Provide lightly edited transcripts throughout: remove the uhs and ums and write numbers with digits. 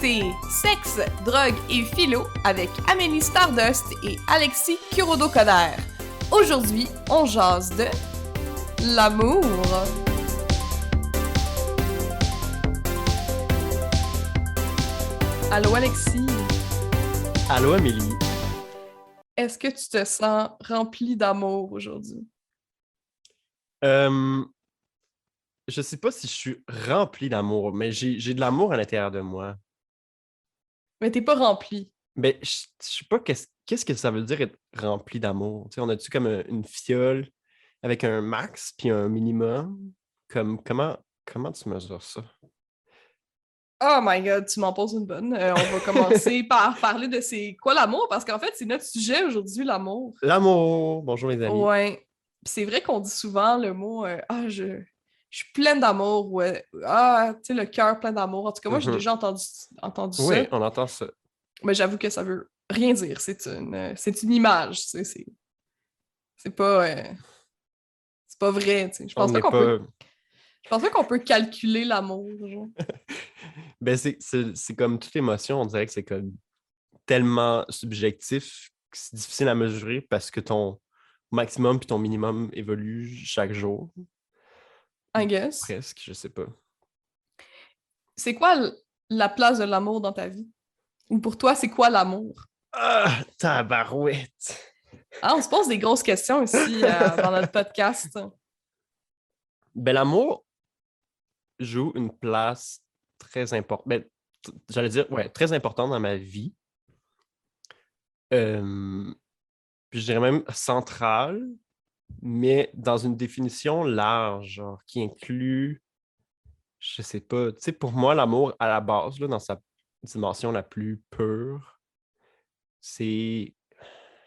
c'est Sexe, drogue et philo avec Amélie Stardust et Alexis Kurodo-Coder. Aujourd'hui, on jase de l'amour. Allô Alexis. Allô Amélie. Est-ce que tu te sens rempli d'amour aujourd'hui? Je sais pas si je suis rempli d'amour, mais j'ai de l'amour à l'intérieur de moi. Mais t'es pas rempli. Mais je sais pas qu'est-ce que ça veut dire être rempli d'amour. Tu sais, on a-tu comme une fiole avec un max puis un minimum? Comment tu mesures ça? Oh my god, tu m'en poses une bonne. On va commencer par parler de c'est quoi l'amour, parce qu'en fait, c'est notre sujet aujourd'hui, l'amour. L'amour! Bonjour les amis. Ouais. Puis c'est vrai qu'on dit souvent le mot je suis pleine d'amour ou tu sais, le cœur plein d'amour. En tout cas, moi, j'ai Mhm. déjà entendu ça. Oui, on entend ça. Mais j'avoue que ça veut rien dire. C'est une image. Tu sais, c'est pas vrai. Tu sais. On n'est pas. Je pense pas qu'on peut calculer l'amour. Genre. Ben, c'est comme toute émotion, on dirait que c'est comme tellement subjectif que c'est difficile à mesurer parce que ton maximum puis ton minimum évolue chaque jour. I guess. Presque, je sais pas. C'est quoi la place de l'amour dans ta vie? Ou pour toi, c'est quoi l'amour? Ah, tabarouette! Ah, on se pose des grosses questions ici dans notre podcast. Ben, l'amour joue une place très importante. Ben, j'allais dire, ouais, très importante dans ma vie. Euh, Puis je dirais même centrale, mais dans une définition large, genre, qui inclut, je sais pas, tu sais, pour moi, l'amour à la base, là, dans sa dimension la plus pure, c'est,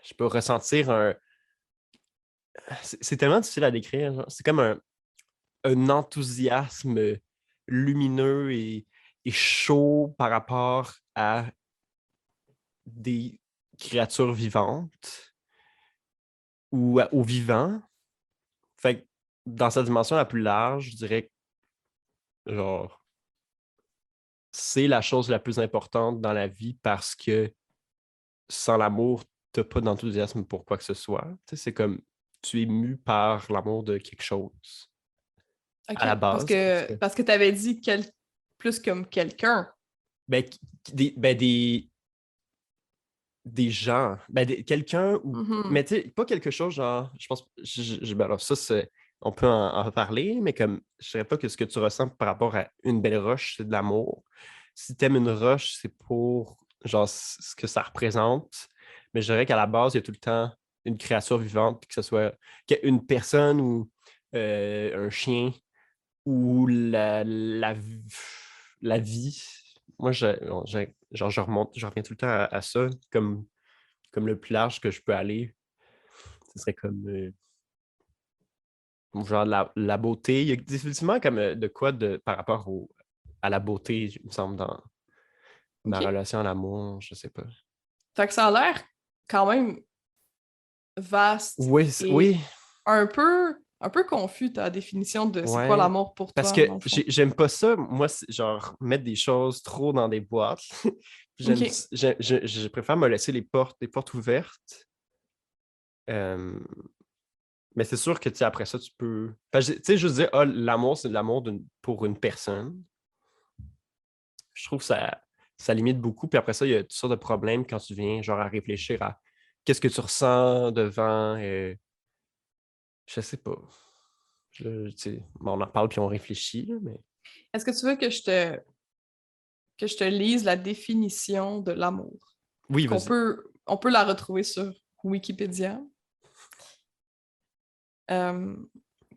je peux ressentir c'est tellement difficile à décrire, genre. C'est comme un enthousiasme lumineux et chaud par rapport à des créatures vivantes ou aux vivants. Fait que dans sa dimension la plus large, je dirais que genre, c'est la chose la plus importante dans la vie parce que sans l'amour, t'as pas d'enthousiasme pour quoi que ce soit. Tu sais, c'est comme tu es mu par l'amour de quelque chose à OK. la Parce base. En tout que, cas. parce que tu avais dit plus comme quelqu'un. Ben, des gens, quelqu'un ou. Mhm. Mais tu sais, pas quelque chose genre. Je pense. Ben alors, ça, on peut en reparler, mais comme je dirais pas que ce que tu ressens par rapport à une belle roche, c'est de l'amour. Si t'aimes une roche, c'est pour genre ce que ça représente. Mais je dirais qu'à la base, il y a tout le temps une créature vivante, puis que ce soit une personne ou un chien ou la vie. Moi, genre, je reviens tout le temps à ça comme le plus large que je peux aller. Ce serait comme genre la beauté. Il y a définitivement comme de quoi par rapport à la beauté, il me semble, dans ma OK. relation à l'amour, je sais pas. Fait que ça a l'air quand même vaste Oui, et oui, un peu confus ta définition de c'est quoi ouais. l'amour pour Parce toi, que dans le fond. j'aime pas ça, moi, genre, mettre des choses trop dans des boîtes. Puis OK. je préfère me laisser les portes ouvertes. Euh, Mais c'est sûr que tu sais, après ça, tu peux. Tu sais, je veux dire, ah, l'amour, c'est de l'amour pour une personne. Je trouve que ça limite beaucoup. Puis après ça, il y a toutes sortes de problèmes quand tu viens genre à réfléchir à qu'est-ce que tu ressens devant. Je sais pas. Tu sais, bon, on en parle puis on réfléchit, là, mais. Est-ce que tu veux que je te lise la définition de l'amour? Oui, vas-y. On peut la retrouver sur Wikipédia. Euh,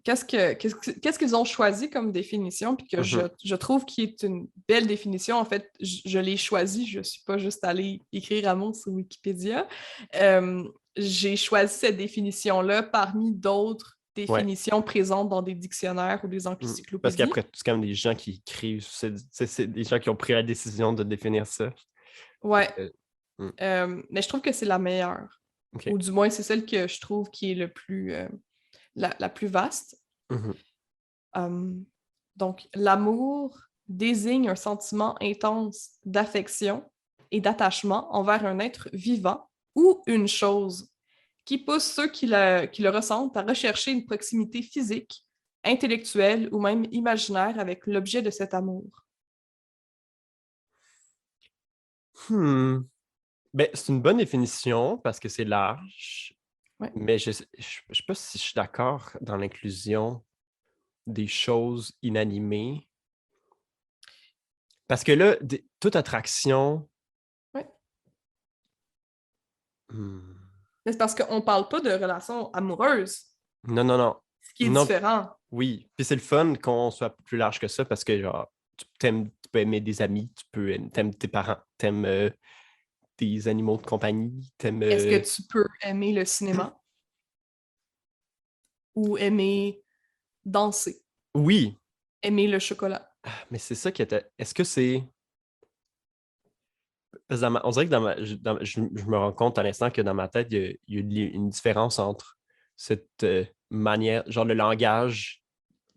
qu'est-ce qu'ils ont choisi comme définition, puis que Mhm. je trouve qui est une belle définition. En fait, je l'ai choisi, je ne suis pas juste allée écrire amour sur Wikipédia. Euh, j'ai choisi cette définition-là parmi d'autres Ouais. définitions présentes dans des dictionnaires ou des Parce encyclopédies. qu'après, c'est quand même des gens qui écrivent. C'est des gens qui ont pris la décision de définir ça. Fait Ouais, que, hmm, mais je trouve que c'est la meilleure. OK. Ou du moins, c'est celle que je trouve qui est la plus vaste. Mhm. Euh, donc, l'amour désigne un sentiment intense d'affection et d'attachement envers un être vivant ou une chose qui pousse ceux qui le ressentent à rechercher une proximité physique, intellectuelle ou même imaginaire avec l'objet de cet amour. Hmm. Ben, c'est une bonne définition parce que c'est large, Ouais. mais je sais pas si je suis d'accord dans l'inclusion des choses inanimées. Parce que là, toute attraction. Ouais. Hmm. Mais c'est parce qu'on ne parle pas de relations amoureuses, Non, non, non. ce qui est Non, différent. oui. Puis c'est le fun qu'on soit plus large que ça parce que, genre, tu peux aimer des amis, t'aimes tes parents, t'aimes tes animaux de compagnie, t'aimes. Est-ce que tu peux aimer le cinéma ou aimer danser, Oui, aimer le chocolat? mais c'est ça qui était. Est-ce que c'est. Parce que on dirait que je me rends compte à l'instant que dans ma tête, il y a une différence entre cette manière, genre le langage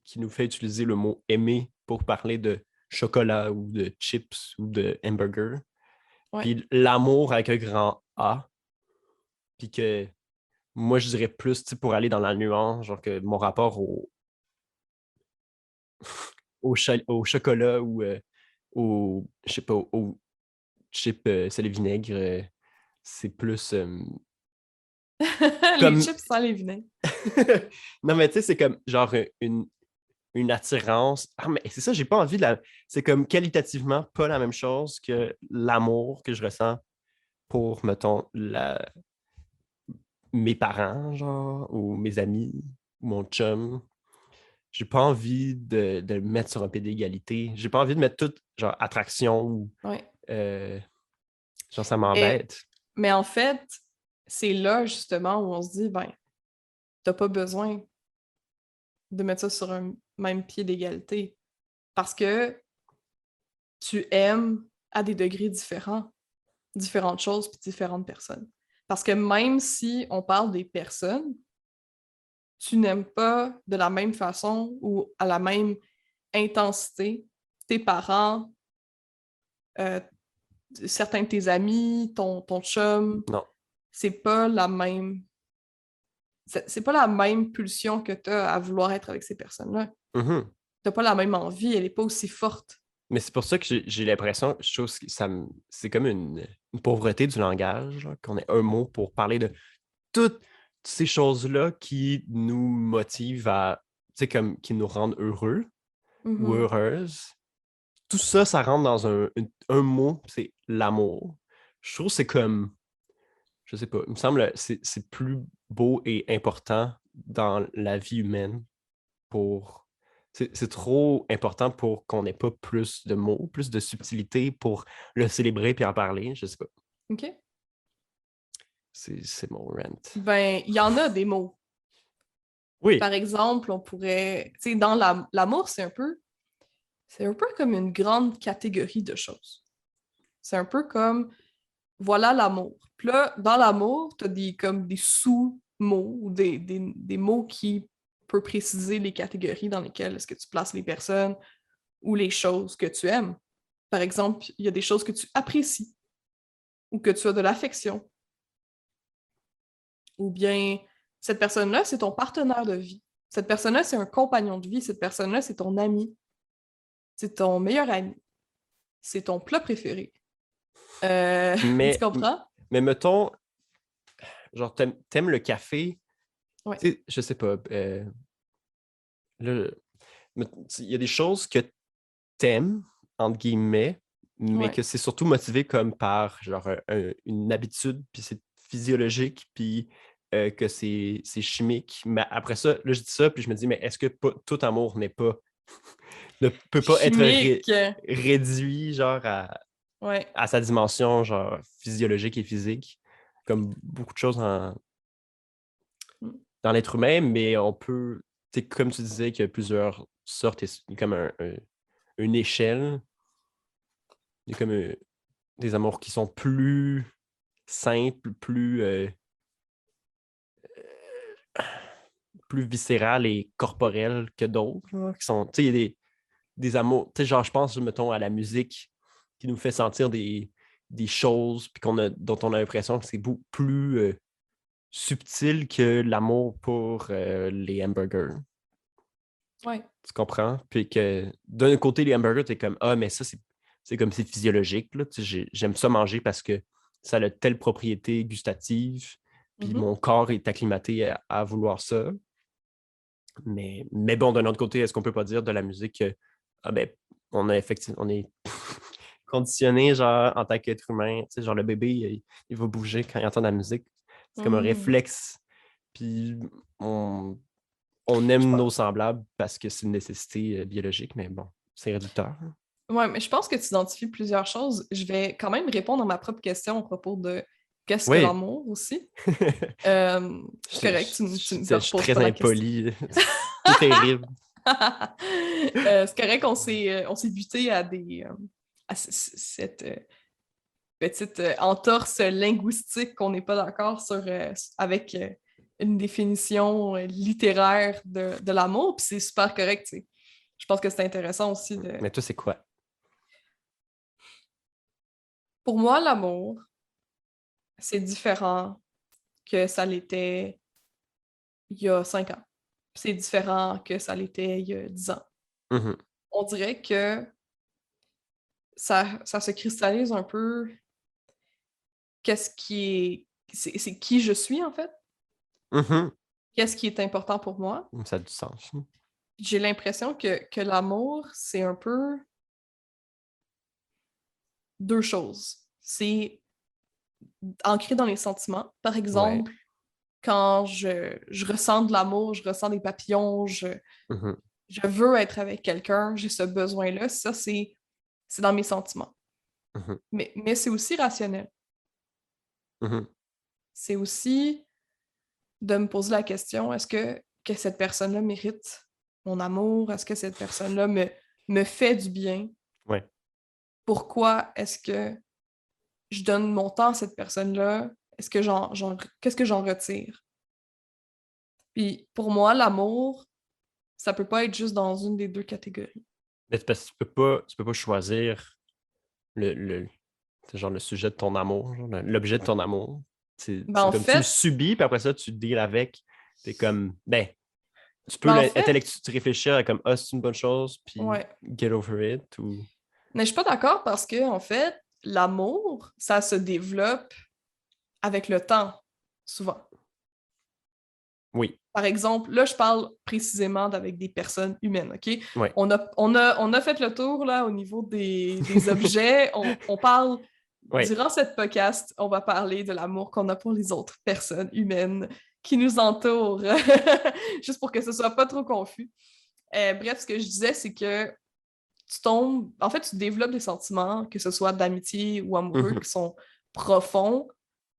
qui nous fait utiliser le mot aimer pour parler de chocolat ou de chips ou de hamburger, Ouais. puis l'amour avec un grand A, puis que moi, je dirais plus, tu sais, pour aller dans la nuance, genre que mon rapport au chocolat ou je sais pas, au chip sel et vinaigre, c'est plus Les comme. chips sans les vinaigres. Non, mais tu sais, c'est comme genre une attirance. Ah, mais c'est ça, j'ai pas envie de la. C'est comme qualitativement pas la même chose que l'amour que je ressens pour, mettons, mes parents, genre, ou mes amis, ou mon chum. J'ai pas envie de le mettre sur un pied d'égalité. J'ai pas envie de mettre toute, genre, attraction ou. Ouais. euh, genre, ça Mais, m'embête. mais en fait, c'est là justement où on se dit, ben, t'as pas besoin de mettre ça sur un même pied d'égalité parce que tu aimes à des degrés différents, différentes choses puis différentes personnes. Parce que même si on parle des personnes, tu n'aimes pas de la même façon ou à la même intensité tes parents, euh, certains de tes amis, ton chum. Non. C'est pas la même. C'est pas la même pulsion que tu as à vouloir être avec ces personnes-là. Mhm. T'as pas la même envie, elle est pas aussi forte. Mais c'est pour ça que j'ai l'impression, je trouve que c'est comme une pauvreté du langage, genre, qu'on ait un mot pour parler de toutes ces choses-là qui nous motivent à, tu sais, comme qui nous rendent heureux ou Mhm. heureuses. Tout ça, ça rentre dans un mot, c'est l'amour. Je trouve que c'est comme, je sais pas, il me semble que c'est plus beau et important dans la vie humaine pour. C'est trop important pour qu'on n'ait pas plus de mots, plus de subtilité pour le célébrer puis en parler. Je sais pas. OK? C'est mon rant. Ben, il y en a des mots. Oui. Par exemple, on pourrait. Tu sais, dans l'amour, c'est un peu comme une grande catégorie de choses. C'est un peu comme voilà l'amour. Puis là, dans l'amour, tu as comme des sous-mots ou des mots qui peuvent préciser les catégories dans lesquelles est-ce que tu places les personnes ou les choses que tu aimes. Par exemple, il y a des choses que tu apprécies ou que tu as de l'affection. Ou bien, cette personne-là, c'est ton partenaire de vie. Cette personne-là, c'est un compagnon de vie. Cette personne-là, c'est ton ami. C'est ton meilleur ami. C'est ton plat préféré. Tu Mais, comprends? mais mettons, genre, t'aimes le café, Ouais. tu sais, je sais pas. Là, il y a des choses que t'aimes, entre guillemets, mais Ouais. que c'est surtout motivé comme par genre une habitude, puis c'est physiologique, puis que c'est chimique. Mais après ça, là, je dis ça, puis je me dis, mais est-ce que tout amour ne peut pas être Chimique. réduit genre Ouais. à sa dimension genre physiologique et physique, comme beaucoup de choses dans l'être humain, mais on peut, tu sais, comme tu disais, qu'il y a plusieurs sortes, et il y a comme une échelle, il y a comme des amours qui sont plus simples, plus viscérales et corporelles que d'autres, genre, qui sont, tu sais, il y a des amours. Tu sais, genre, je pense, mettons, à la musique qui nous fait sentir des choses, puis dont on a l'impression que c'est beaucoup plus subtil que l'amour pour les hamburgers. Ouais. Tu comprends? Puis que d'un côté, les hamburgers, t'es comme ah, mais ça, c'est comme c'est physiologique. Là. Tu sais, j'aime ça manger parce que ça a telle propriété gustative, puis Mhm. mon corps est acclimaté à vouloir ça. Mais bon, d'un autre côté, est-ce qu'on peut pas dire de la musique que ah ben, on est conditionné genre en tant qu'être humain, tu sais, genre le bébé, il va bouger quand il entend de la musique. C'est comme un Mhm. réflexe. Puis on Je aime pense- nos semblables parce que c'est une nécessité biologique, mais bon, c'est réducteur. Ouais, mais je pense que tu identifies plusieurs choses. Je vais quand même répondre à ma propre question à propos de qu'est-ce que Oui, l'amour aussi. C'est je, correct, tu me je suis reposes très pas la question. impoli. C'est terrible. C'est correct on s'est buté à cette petite entorse linguistique qu'on n'est pas d'accord avec une définition littéraire de l'amour, puis c'est super correct, tu sais. Je pense que c'est intéressant aussi de... Mais toi, c'est quoi? Pour moi, l'amour, c'est différent que ça l'était il y a 5 ans. C'est différent que ça l'était il y a 10 ans. Mhm, On dirait que ça se cristallise un peu qu'est-ce qui est... C'est qui je suis, en fait. mhm. Qu'est-ce qui est important pour moi. Ça a du sens. J'ai l'impression que l'amour, c'est un peu deux choses. C'est ancré dans les sentiments. Par Ouais. exemple, quand je ressens de l'amour, je ressens des papillons, Mhm, je veux être avec quelqu'un, j'ai ce besoin-là, ça, c'est dans mes sentiments. mhm, Mais c'est aussi rationnel. mhm, C'est aussi de me poser la question, est-ce que cette personne-là mérite mon amour? Est-ce que cette personne-là me fait du bien? ouais. Pourquoi est-ce que je donne mon temps à cette personne-là? Est-ce que qu'est-ce que j'en retire? Puis pour moi, l'amour, ça peut pas être juste dans une des deux catégories. Mais c'est parce que tu peux pas choisir le, c'est genre le sujet de ton amour, genre l'objet de ton amour. Ben C'est en comme tu le fait, subis, puis après ça, tu deals avec. T'es comme, ben, tu peux ben en fait, tu réfléchir à comme, ah, c'est une bonne chose, puis ouais. get over it, ou. Mais je suis pas d'accord parce que en fait, l'amour, ça se développe avec le temps, souvent. Oui, Par exemple, là, je parle précisément d'avec des personnes humaines, OK? ouais. On a fait le tour, là, au niveau des objets. On parle, Ouais. durant cette podcast, on va parler de l'amour qu'on a pour les autres personnes humaines qui nous entourent, juste pour que ce soit pas trop confus. Bref, ce que je disais, c'est que en fait, tu développes des sentiments, que ce soit d'amitié ou amoureux, Mhm. qui sont profonds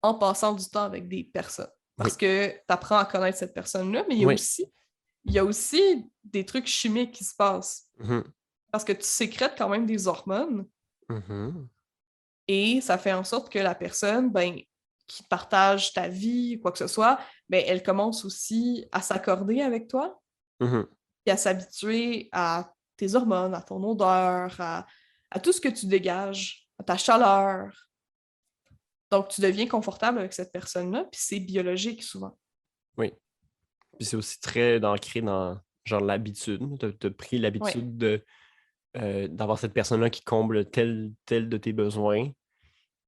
en passant du temps avec des personnes. Parce Oui, que tu apprends à connaître cette personne-là, mais oui. il y a aussi des trucs chimiques qui se passent. Mhm. Parce que tu sécrètes quand même des hormones Mhm. et ça fait en sorte que la personne, ben, qui partage ta vie, quoi que ce soit, ben, elle commence aussi à s'accorder avec toi Mhm. et à s'habituer à tes hormones, à ton odeur, à tout ce que tu dégages, à ta chaleur. Donc, tu deviens confortable avec cette personne-là, puis c'est biologique souvent. Oui. Puis c'est aussi très ancré dans genre l'habitude. Tu as pris Oui, l'habitude d'avoir cette personne-là qui comble tel de tes besoins.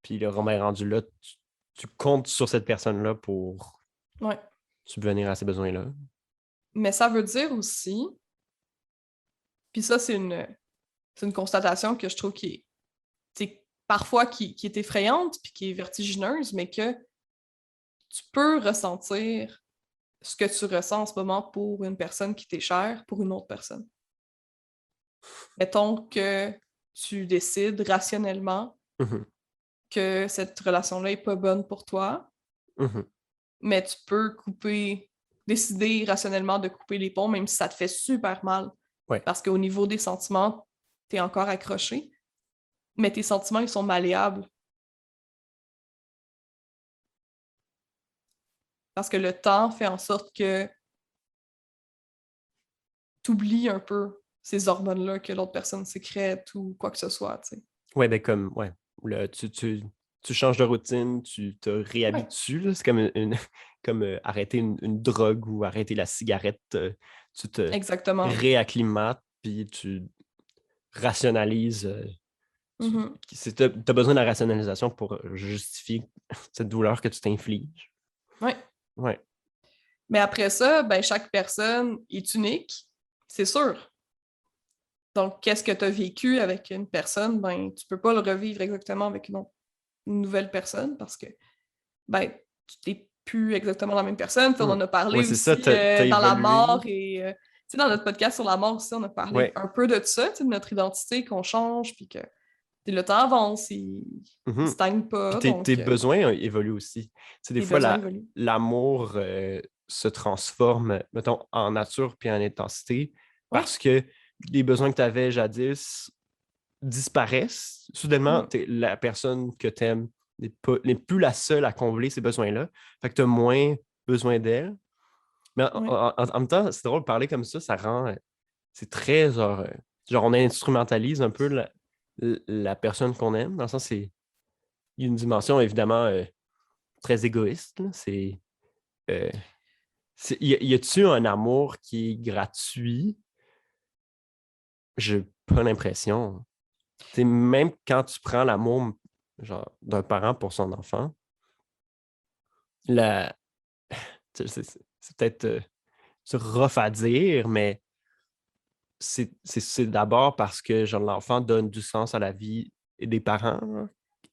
Puis le roman est rendu là, tu comptes sur cette personne-là pour oui. subvenir à ces besoins-là. Mais ça veut dire aussi, puis ça, c'est une constatation que je trouve parfois qui est effrayante puis qui est vertigineuse, mais que tu peux ressentir ce que tu ressens en ce moment pour une personne qui t'est chère, pour une autre personne. Mettons que tu décides rationnellement Mhm. que cette relation-là n'est pas bonne pour toi, Mhm. mais tu peux décider rationnellement de couper les ponts, même si ça te fait super mal. Ouais. Parce qu'au niveau des sentiments, tu es encore accroché, mais tes sentiments, ils sont malléables. Parce que le temps fait en sorte que tu oublies un peu ces hormones-là que l'autre personne sécrète ou quoi que ce soit, tu sais. Ouais, ben comme, ouais, tu changes de routine, tu te Ouais, réhabitues, là. C'est comme comme arrêter une drogue ou arrêter la cigarette. Tu te exactement. réacclimates, puis tu rationalises. Mhm. T'as besoin de la rationalisation pour justifier cette douleur que tu t'infliges. Ouais. Ouais. Mais après ça, ben, chaque personne est unique, c'est sûr. Donc, qu'est-ce que tu as vécu avec une personne? Ben, tu peux pas le revivre exactement avec une nouvelle personne parce que ben, tu n'es plus exactement la même personne. Puis on Hmm. en a Ouais, parlé c'est ça, aussi t'as dans la évolué. mort et tu sais, dans notre podcast sur la mort aussi, on a parlé Ouais. un peu de ça, tu sais, de notre identité qu'on change, puis que le temps avance, il Mhm. stagne Puis pas, tes donc besoins évoluent aussi. Tu sais, des les fois, besoins évoluent. l'amour se transforme, mettons, en nature puis en intensité Oui. parce que les besoins que tu avais jadis disparaissent. Soudainement, Mhm. la personne que tu aimes n'est plus la seule à combler ces besoins-là. Fait que tu as moins besoin d'elle. Mais Oui. en même temps, c'est drôle de parler comme ça rend. C'est très genre, on instrumentalise un peu la personne qu'on aime. Dans le sens, il y a une dimension évidemment très égoïste, là. Euh, y a-tu un amour qui est gratuit? J'ai pas l'impression. T'sais, même quand tu prends l'amour genre d'un parent pour son enfant, la, c'est peut-être c'est rough à dire, mais c'est d'abord parce que genre, l'enfant donne du sens à la vie des parents, là.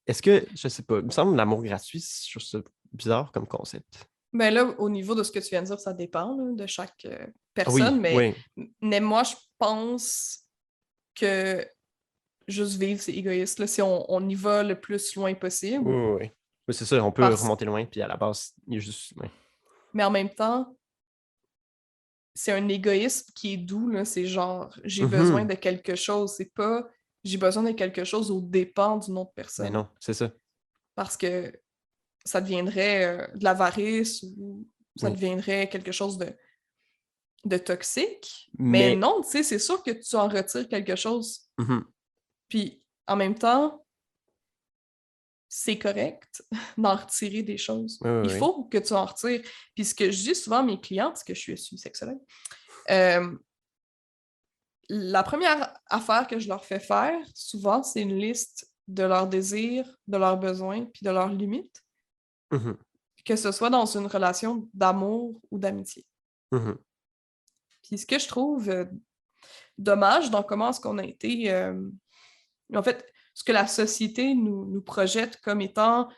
Est-ce que, je sais pas, il me semble que l'amour gratuit, je trouve ça bizarre comme concept. Ben là, au niveau de ce que tu viens de dire, ça dépend là, de chaque Ah oui, personne, mais, oui, mais moi, je pense que juste vivre, c'est égoïste, là, si on y va le plus loin oui, possible. oui, oui. Oui, c'est ça, on peut Parce... remonter loin, puis à la base, il y a juste. Ouais. Mais en même temps, c'est un égoïsme qui est doux, là. C'est genre, j'ai besoin Mhm. de quelque chose. C'est pas, j'ai besoin de quelque chose aux dépens d'une autre Mais personne. non, c'est ça. Parce que ça deviendrait de l'avarice ou ça Oui. deviendrait quelque chose de toxique. Mais Mais, non, tu sais, c'est sûr que tu en retires quelque chose. mhm. Puis en même temps, c'est correct d'en retirer des choses. Oui, oui, Il oui. faut que tu en retires. Puis ce que je dis souvent à mes clients, parce que je suis sexologue, euh, la première affaire que je leur fais faire, souvent, c'est une liste de leurs désirs, de leurs besoins, puis de leurs limites, Mhm. que ce soit dans une relation d'amour ou d'amitié. Mhm. Puis ce que je trouve dommage dans comment est-ce qu'on a été... en fait, ce que la société nous projette comme étant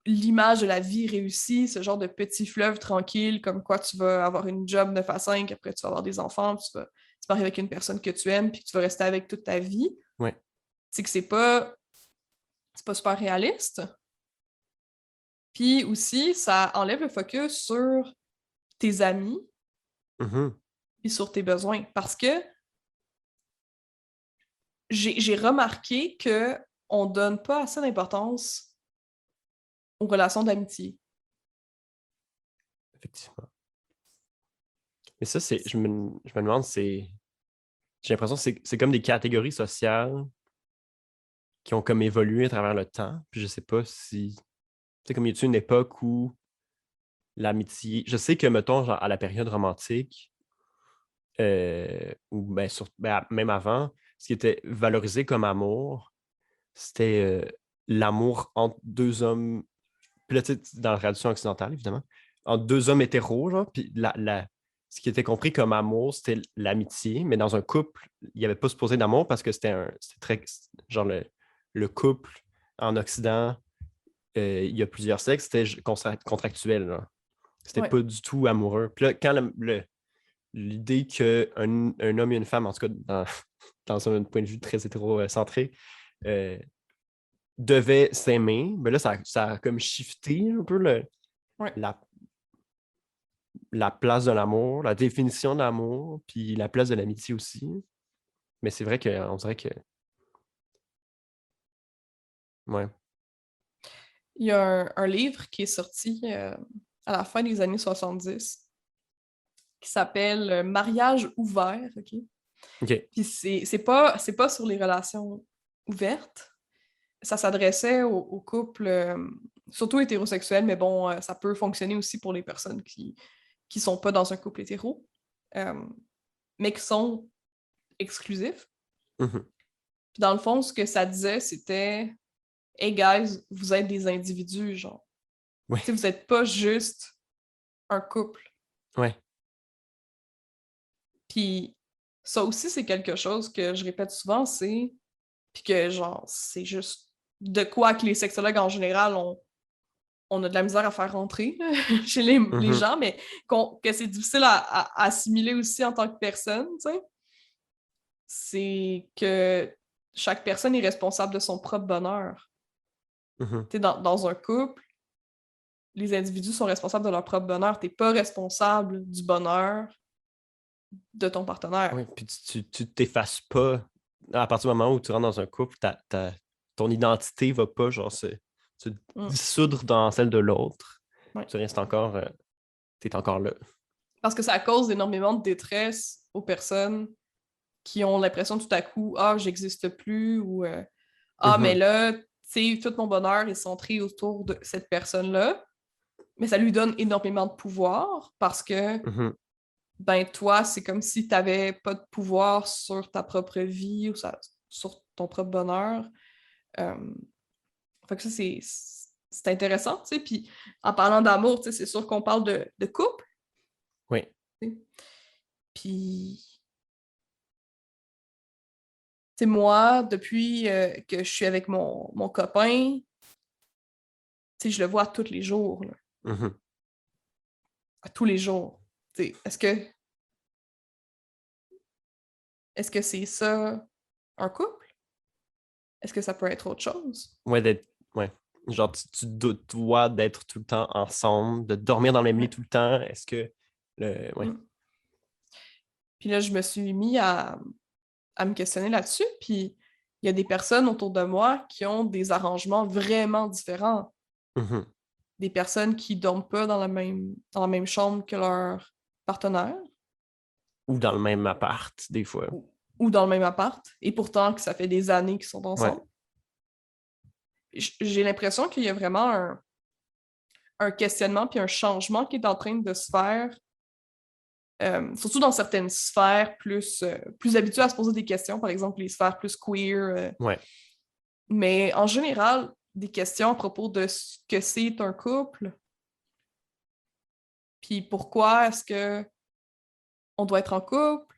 l'image de la vie réussie, ce genre de petit fleuve tranquille, comme quoi tu vas avoir une job 9 à 5, après tu vas avoir des enfants, puis tu vas arriver avec une personne que tu aimes, puis que tu vas rester avec toute ta vie. Ouais. C'est que c'est pas super réaliste. Puis aussi, ça enlève le focus sur tes amis Mhm. et sur tes besoins. Parce que j'ai remarqué qu'on donne pas assez d'importance aux relations d'amitié. Effectivement. Mais ça, je me demande, j'ai l'impression que c'est comme des catégories sociales qui ont comme évolué à travers le temps. Puis je sais pas si, tu sais, comme y a-t-il une époque où l'amitié, je sais que, mettons, genre, à la période romantique, ou ben, même avant, ce qui était valorisé comme amour, c'était l'amour entre deux hommes. Puis là, tu sais, dans la tradition occidentale, évidemment, entre deux hommes hétéros, genre, puis ce qui était compris comme amour, c'était l'amitié, mais dans un couple, il n'y avait pas supposé d'amour parce que c'était très, genre, le couple en Occident, il y a plusieurs sexes, c'était contractuel, là. C'était Ouais. pas du tout amoureux. Puis là, quand l'idée qu'un un homme et une femme, en tout cas dans un point de vue très hétérocentré, euh, devaient s'aimer, ben là, ça a comme shifté un peu Ouais. la, la place de l'amour, la définition de l'amour, puis la place de l'amitié aussi. Mais c'est vrai qu'on dirait que. Ouais. Il y a un livre qui est sorti à la fin des années 70 qui s'appelle Mariage ouvert, OK? OK. Puis c'est pas sur les relations ouvertes. Ça s'adressait aux couples, surtout hétérosexuels, mais bon, ça peut fonctionner aussi pour les personnes qui sont pas dans un couple hétéro, mais qui sont exclusifs. Mhm. Puis dans le fond, ce que ça disait, c'était « Hey guys, vous êtes des individus, genre. Oui. Tu sais, vous n'êtes pas juste un couple. » Ouais. Puis ça aussi, c'est quelque chose que je répète souvent, puis que genre, c'est juste de quoi que les sexologues en général on a de la misère à faire rentrer chez les Mhm. gens, mais que c'est difficile à assimiler aussi en tant que personne, tu sais. C'est que chaque personne est responsable de son propre bonheur. Mhm. Tu sais, dans un couple, les individus sont responsables de leur propre bonheur. Tu n'es pas responsable du bonheur de ton partenaire. Oui, puis tu t'effaces pas. À partir du moment où tu rentres dans un couple, ton identité va pas genre se Mm. dissoudre dans celle de l'autre. Ouais. Tu restes encore, t'es encore là. Parce que ça cause énormément de détresse aux personnes qui ont l'impression tout à coup, ah, j'existe plus, ou ah, mais Mhm. là, tu sais, tout mon bonheur est centré autour de cette personne-là. Mais ça lui donne énormément de pouvoir parce que, Mhm. ben, toi, c'est comme si tu n'avais pas de pouvoir sur ta propre vie ou sur ton propre bonheur. Euh, Fait que ça, c'est intéressant, tu sais. Puis en parlant d'amour, tu sais, c'est sûr qu'on parle de couple. Oui. Tu sais. Puis, tu sais, moi, depuis que je suis avec mon copain, tu sais, je le vois tous les jours, là. Mhm. À tous les jours. Tu sais, est-ce que c'est ça un couple? Est-ce que ça peut être autre chose? Ouais, ouais. Genre, tu dois d'être tout le temps ensemble, de dormir dans le même lit Ouais. tout le temps. Est-ce que ouais. Mm. Puis là, je me suis mis à me questionner là-dessus. Puis il y a des personnes autour de moi qui ont des arrangements vraiment différents. Mhm. Des personnes qui dorment pas dans la même chambre que leur partenaire Ou dans le même appart, des fois. ou dans le même appart, et pourtant que ça fait des années qu'ils sont Ouais. ensemble. J'ai l'impression qu'il y a vraiment un questionnement puis un changement qui est en train de se faire, surtout dans certaines sphères plus habituées à se poser des questions, par exemple les sphères plus queer, Ouais. mais en général, des questions à propos de ce que c'est un couple, puis pourquoi est-ce que on doit être en couple,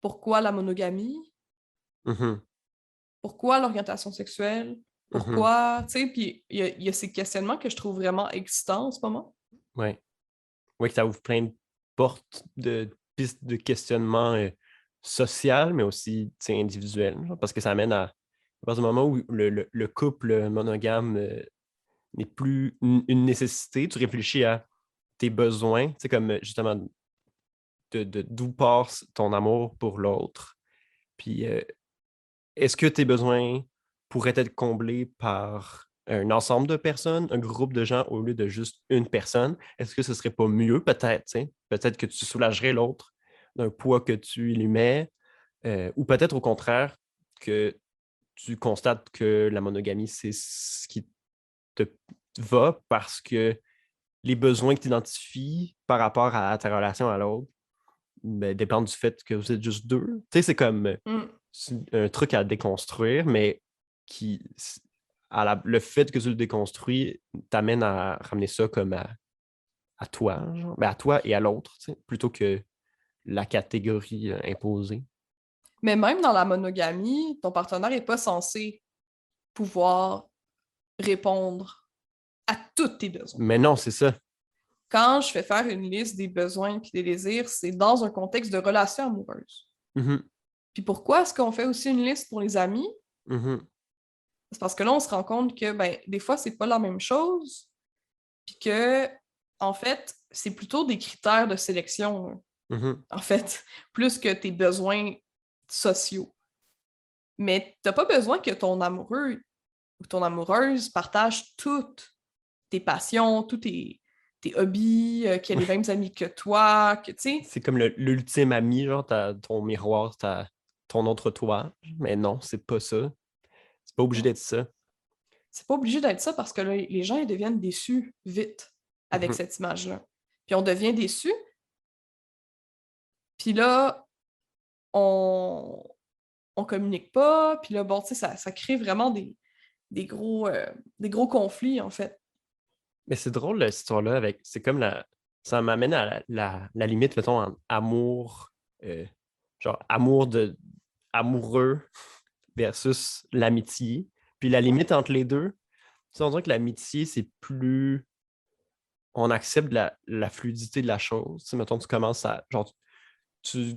pourquoi la monogamie, Mhm. pourquoi l'orientation sexuelle, Mhm. pourquoi, tu sais, puis il y a ces questionnements que je trouve vraiment excitants en ce moment. Ouais. Oui, que ça ouvre plein de portes de pistes de questionnement social, mais aussi tu sais, individuel. Genre, parce que ça amène à partir du moment où le couple monogame n'est plus une nécessité, tu réfléchis à tes besoins, tu sais, comme justement d'où passe ton amour pour l'autre. Puis est-ce que tes besoins pourraient être comblés par un ensemble de personnes, un groupe de gens au lieu de juste une personne? Est-ce que ce serait pas mieux, peut-être, tu sais? Peut-être que tu soulagerais l'autre d'un poids que tu lui mets, ou peut-être au contraire que tu constates que la monogamie, c'est ce qui te va parce que les besoins que tu identifies par rapport à ta relation à l'autre ben, dépendent du fait que vous êtes juste deux. Tu sais, c'est comme Mm. c'est un truc à déconstruire, mais qui, le fait que tu le déconstruis t'amène à ramener ça comme à toi, genre. Ben, à toi et à l'autre, tu sais, plutôt que la catégorie imposée. Mais même dans la monogamie, ton partenaire n'est pas censé pouvoir répondre à tous tes besoins. Mais non, c'est ça. Quand je fais faire une liste des besoins et des désirs, c'est dans un contexte de relation amoureuse. Mhm, Puis pourquoi est-ce qu'on fait aussi une liste pour les amis? mhm, C'est parce que là, on se rend compte que ben, des fois, c'est pas la même chose. Puis que, en fait, c'est plutôt des critères de sélection, mhm, en fait, plus que tes besoins sociaux. Mais t'as pas besoin que ton amoureux ou ton amoureuse partage toutes tes passions, tous tes hobbies, qui a les mêmes amis que toi, que tu sais. C'est comme l'ultime ami, genre, ton miroir, ton autre toi. Mais non, c'est pas ça. C'est pas obligé d'être ça. C'est pas obligé d'être ça parce que là, les gens ils deviennent déçus vite avec Mhm. cette image-là. Puis on devient déçu, puis là, on communique pas, puis là, bon, tu sais, ça crée vraiment des gros conflits, en fait. Mais c'est drôle, cette histoire-là, avec. C'est comme la. Ça m'amène à la limite, mettons, en amour. Genre, amoureux versus l'amitié. Puis la limite entre les deux, tu sais, on dirait que l'amitié, c'est plus. On accepte la fluidité de la chose. Tu sais, mettons, tu commences à. Genre, tu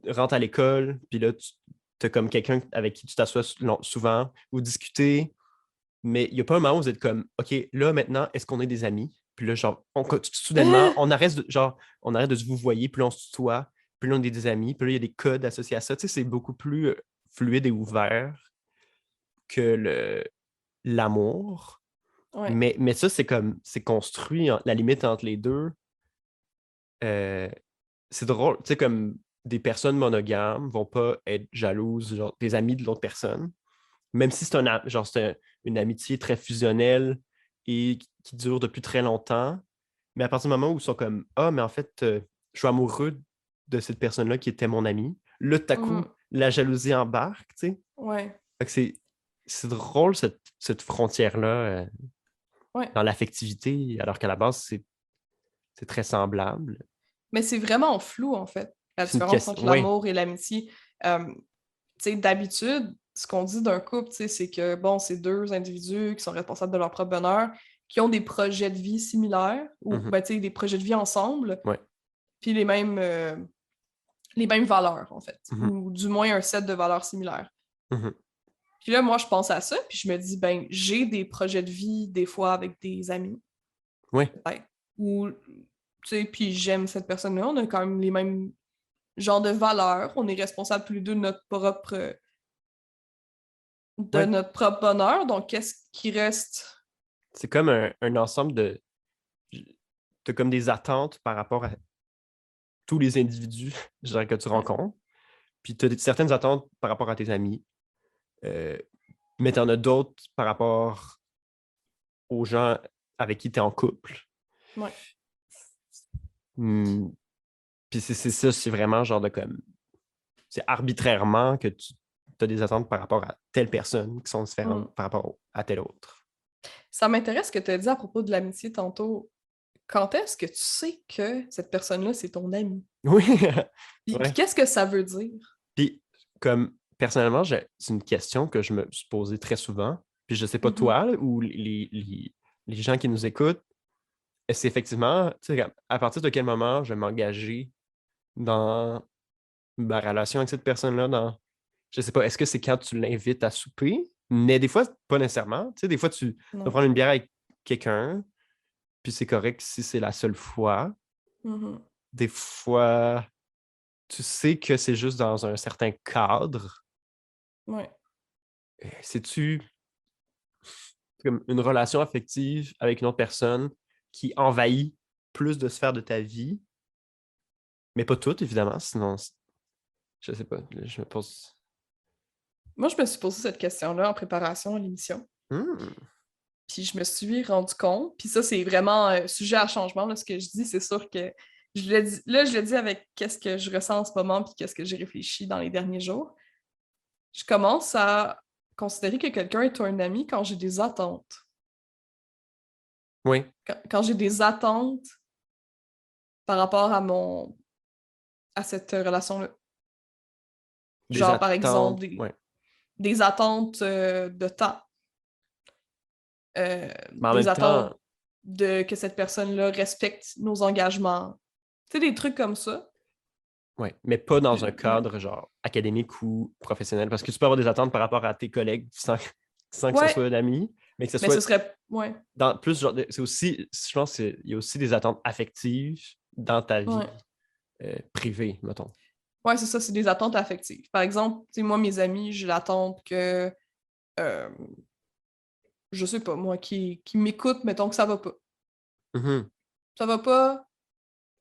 rentres à l'école, puis là, tu as comme quelqu'un avec qui tu t'assois souvent, vous discutez, mais il n'y a pas un moment où vous êtes comme, OK, là, maintenant, est-ce qu'on est des amis? Puis là, genre, soudainement, on arrête de se vous voyer, puis là, on se tutoie, puis là, on est des amis, puis là, il y a des codes associés à ça. Tu sais, c'est beaucoup plus fluide et ouvert que l'amour. Ouais. Mais ça, c'est construit, la limite entre les deux. euh, c'est drôle, tu sais, comme des personnes monogames vont pas être jalouses, genre, des amis de l'autre personne, même si c'est une amitié très fusionnelle et qui dure depuis très longtemps. Mais à partir du moment où ils sont comme, ah, mais en fait, je suis amoureux de cette personne-là qui était mon ami, là, tout à coup, Mhm. la jalousie embarque, tu sais. Ouais. Fait que c'est drôle, cette frontière-là, Ouais. dans l'affectivité, alors qu'à la base, c'est très semblable. Mais c'est vraiment flou, en fait, la C'est une différence question. entre Oui. l'amour et l'amitié. Tu sais, d'habitude, ce qu'on dit d'un couple, tu sais, c'est que, bon, c'est deux individus qui sont responsables de leur propre bonheur, qui ont des projets de vie similaires, ou, Mhm. ben, tu sais, des projets de vie ensemble, Ouais. puis les mêmes valeurs, en fait, Mhm. ou du moins un set de valeurs similaires. Mhm. Puis là, moi, je pense à ça, puis je me dis, ben, j'ai des projets de vie, des fois, avec des amis, Oui. peut-être, ou, tu sais, puis j'aime cette personne-là, on a quand même les mêmes genres de valeurs, on est responsable tous les deux de Ouais. notre propre bonheur, donc qu'est-ce qui reste? C'est comme un ensemble de. Tu as comme des attentes par rapport à tous les individus, je dirais, que tu Ouais. rencontres. Puis tu as certaines attentes par rapport à tes amis, euh, mais tu en as d'autres par rapport aux gens avec qui tu es en couple. Ouais. Hmm. Puis c'est ça, c'est vraiment genre de comme. C'est arbitrairement que tu as des attentes par rapport à telle personne qui sont différentes Mm. par rapport à telle autre. Ça m'intéresse ce que tu as dit à propos de l'amitié tantôt. Quand est-ce que tu sais que cette personne-là, c'est ton ami? Oui, Puis ouais. qu'est-ce que ça veut dire? Puis, comme personnellement, c'est une question que je me suis posée très souvent. Puis, je sais pas Mhm. toi là, ou les gens qui nous écoutent, est-ce effectivement, tu sais, à partir de quel moment je vais m'engager dans ma relation avec cette personne-là, je sais pas, est-ce que c'est quand tu l'invites à souper? Mais des fois, pas nécessairement. Tu sais, des fois, tu vas Non. prendre une bière avec quelqu'un, puis c'est correct si c'est la seule fois. Mhm. Des fois, tu sais que c'est juste dans un certain cadre. Ouais. Sais-tu comme une relation affective avec une autre personne qui envahit plus de sphères de ta vie, mais pas toutes, évidemment, sinon, je sais pas, je me pose. Moi, je me suis posé cette question-là en préparation à l'émission. Hmm. Puis je me suis rendu compte, puis ça, c'est vraiment sujet à changement, là, ce que je dis, c'est sûr que je le dis avec qu'est-ce que je ressens en ce moment, puis qu'est-ce que j'ai réfléchi dans les derniers jours. Je commence à considérer que quelqu'un est un ami quand j'ai des attentes. Oui, Quand j'ai des attentes par rapport à cette relation-là. des Genre, par exemple, attentes. Ouais. des attentes de temps, Mais en des même temps, attentes de que cette personne-là respecte nos engagements. Tu sais, des trucs comme ça. ouais, mais pas dans un Ouais. cadre genre académique ou professionnel, parce que tu peux avoir des attentes par rapport à tes collègues sans que ce Ouais, soit d'amis, mais que ce mais ce soit serait. Ouais, dans plus genre, c'est aussi, je pense qu'il y a aussi des attentes affectives dans ta ouais. vie privée, mettons. Ouais, c'est ça, c'est des attentes affectives. Par exemple, tu sais, moi, mes amis, j'ai l'attente que, euh, je sais pas, moi, qui m'écoutent, mettons que ça va pas. Mhm. ça va pas.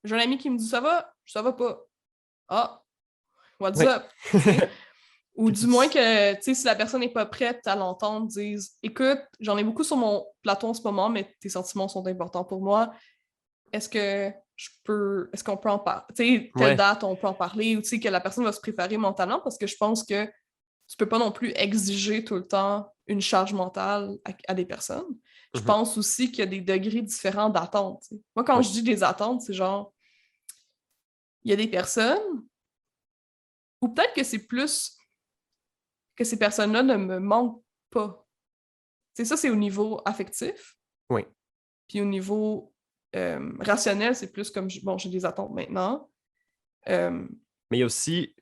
J'ai un ami qui me dit ça va pas. Ah, what's Ouais. up? T'sais. Ou Que du tu- moins que, tu sais, si la personne n'est pas prête à l'entendre, dise écoute, j'en ai beaucoup sur mon plateau en ce moment, mais tes sentiments sont importants pour moi. Est-ce qu'on peut en parler? Tu sais, telle Ouais. date, on peut en parler, ou tu sais, que la personne va se préparer mentalement, parce que je pense que tu peux pas non plus exiger tout le temps une charge mentale à des personnes. Je Mhm. pense aussi qu'il y a des degrés différents d'attente. T'sais. Moi, quand Ouais. je dis des attentes, c'est genre, il y a des personnes, ou peut-être que c'est plus que ces personnes-là ne me manquent pas. C'est ça, c'est au niveau affectif. Oui. Puis au niveau rationnel, c'est plus comme, bon, j'ai des attentes maintenant. Euh, Mais il y a aussi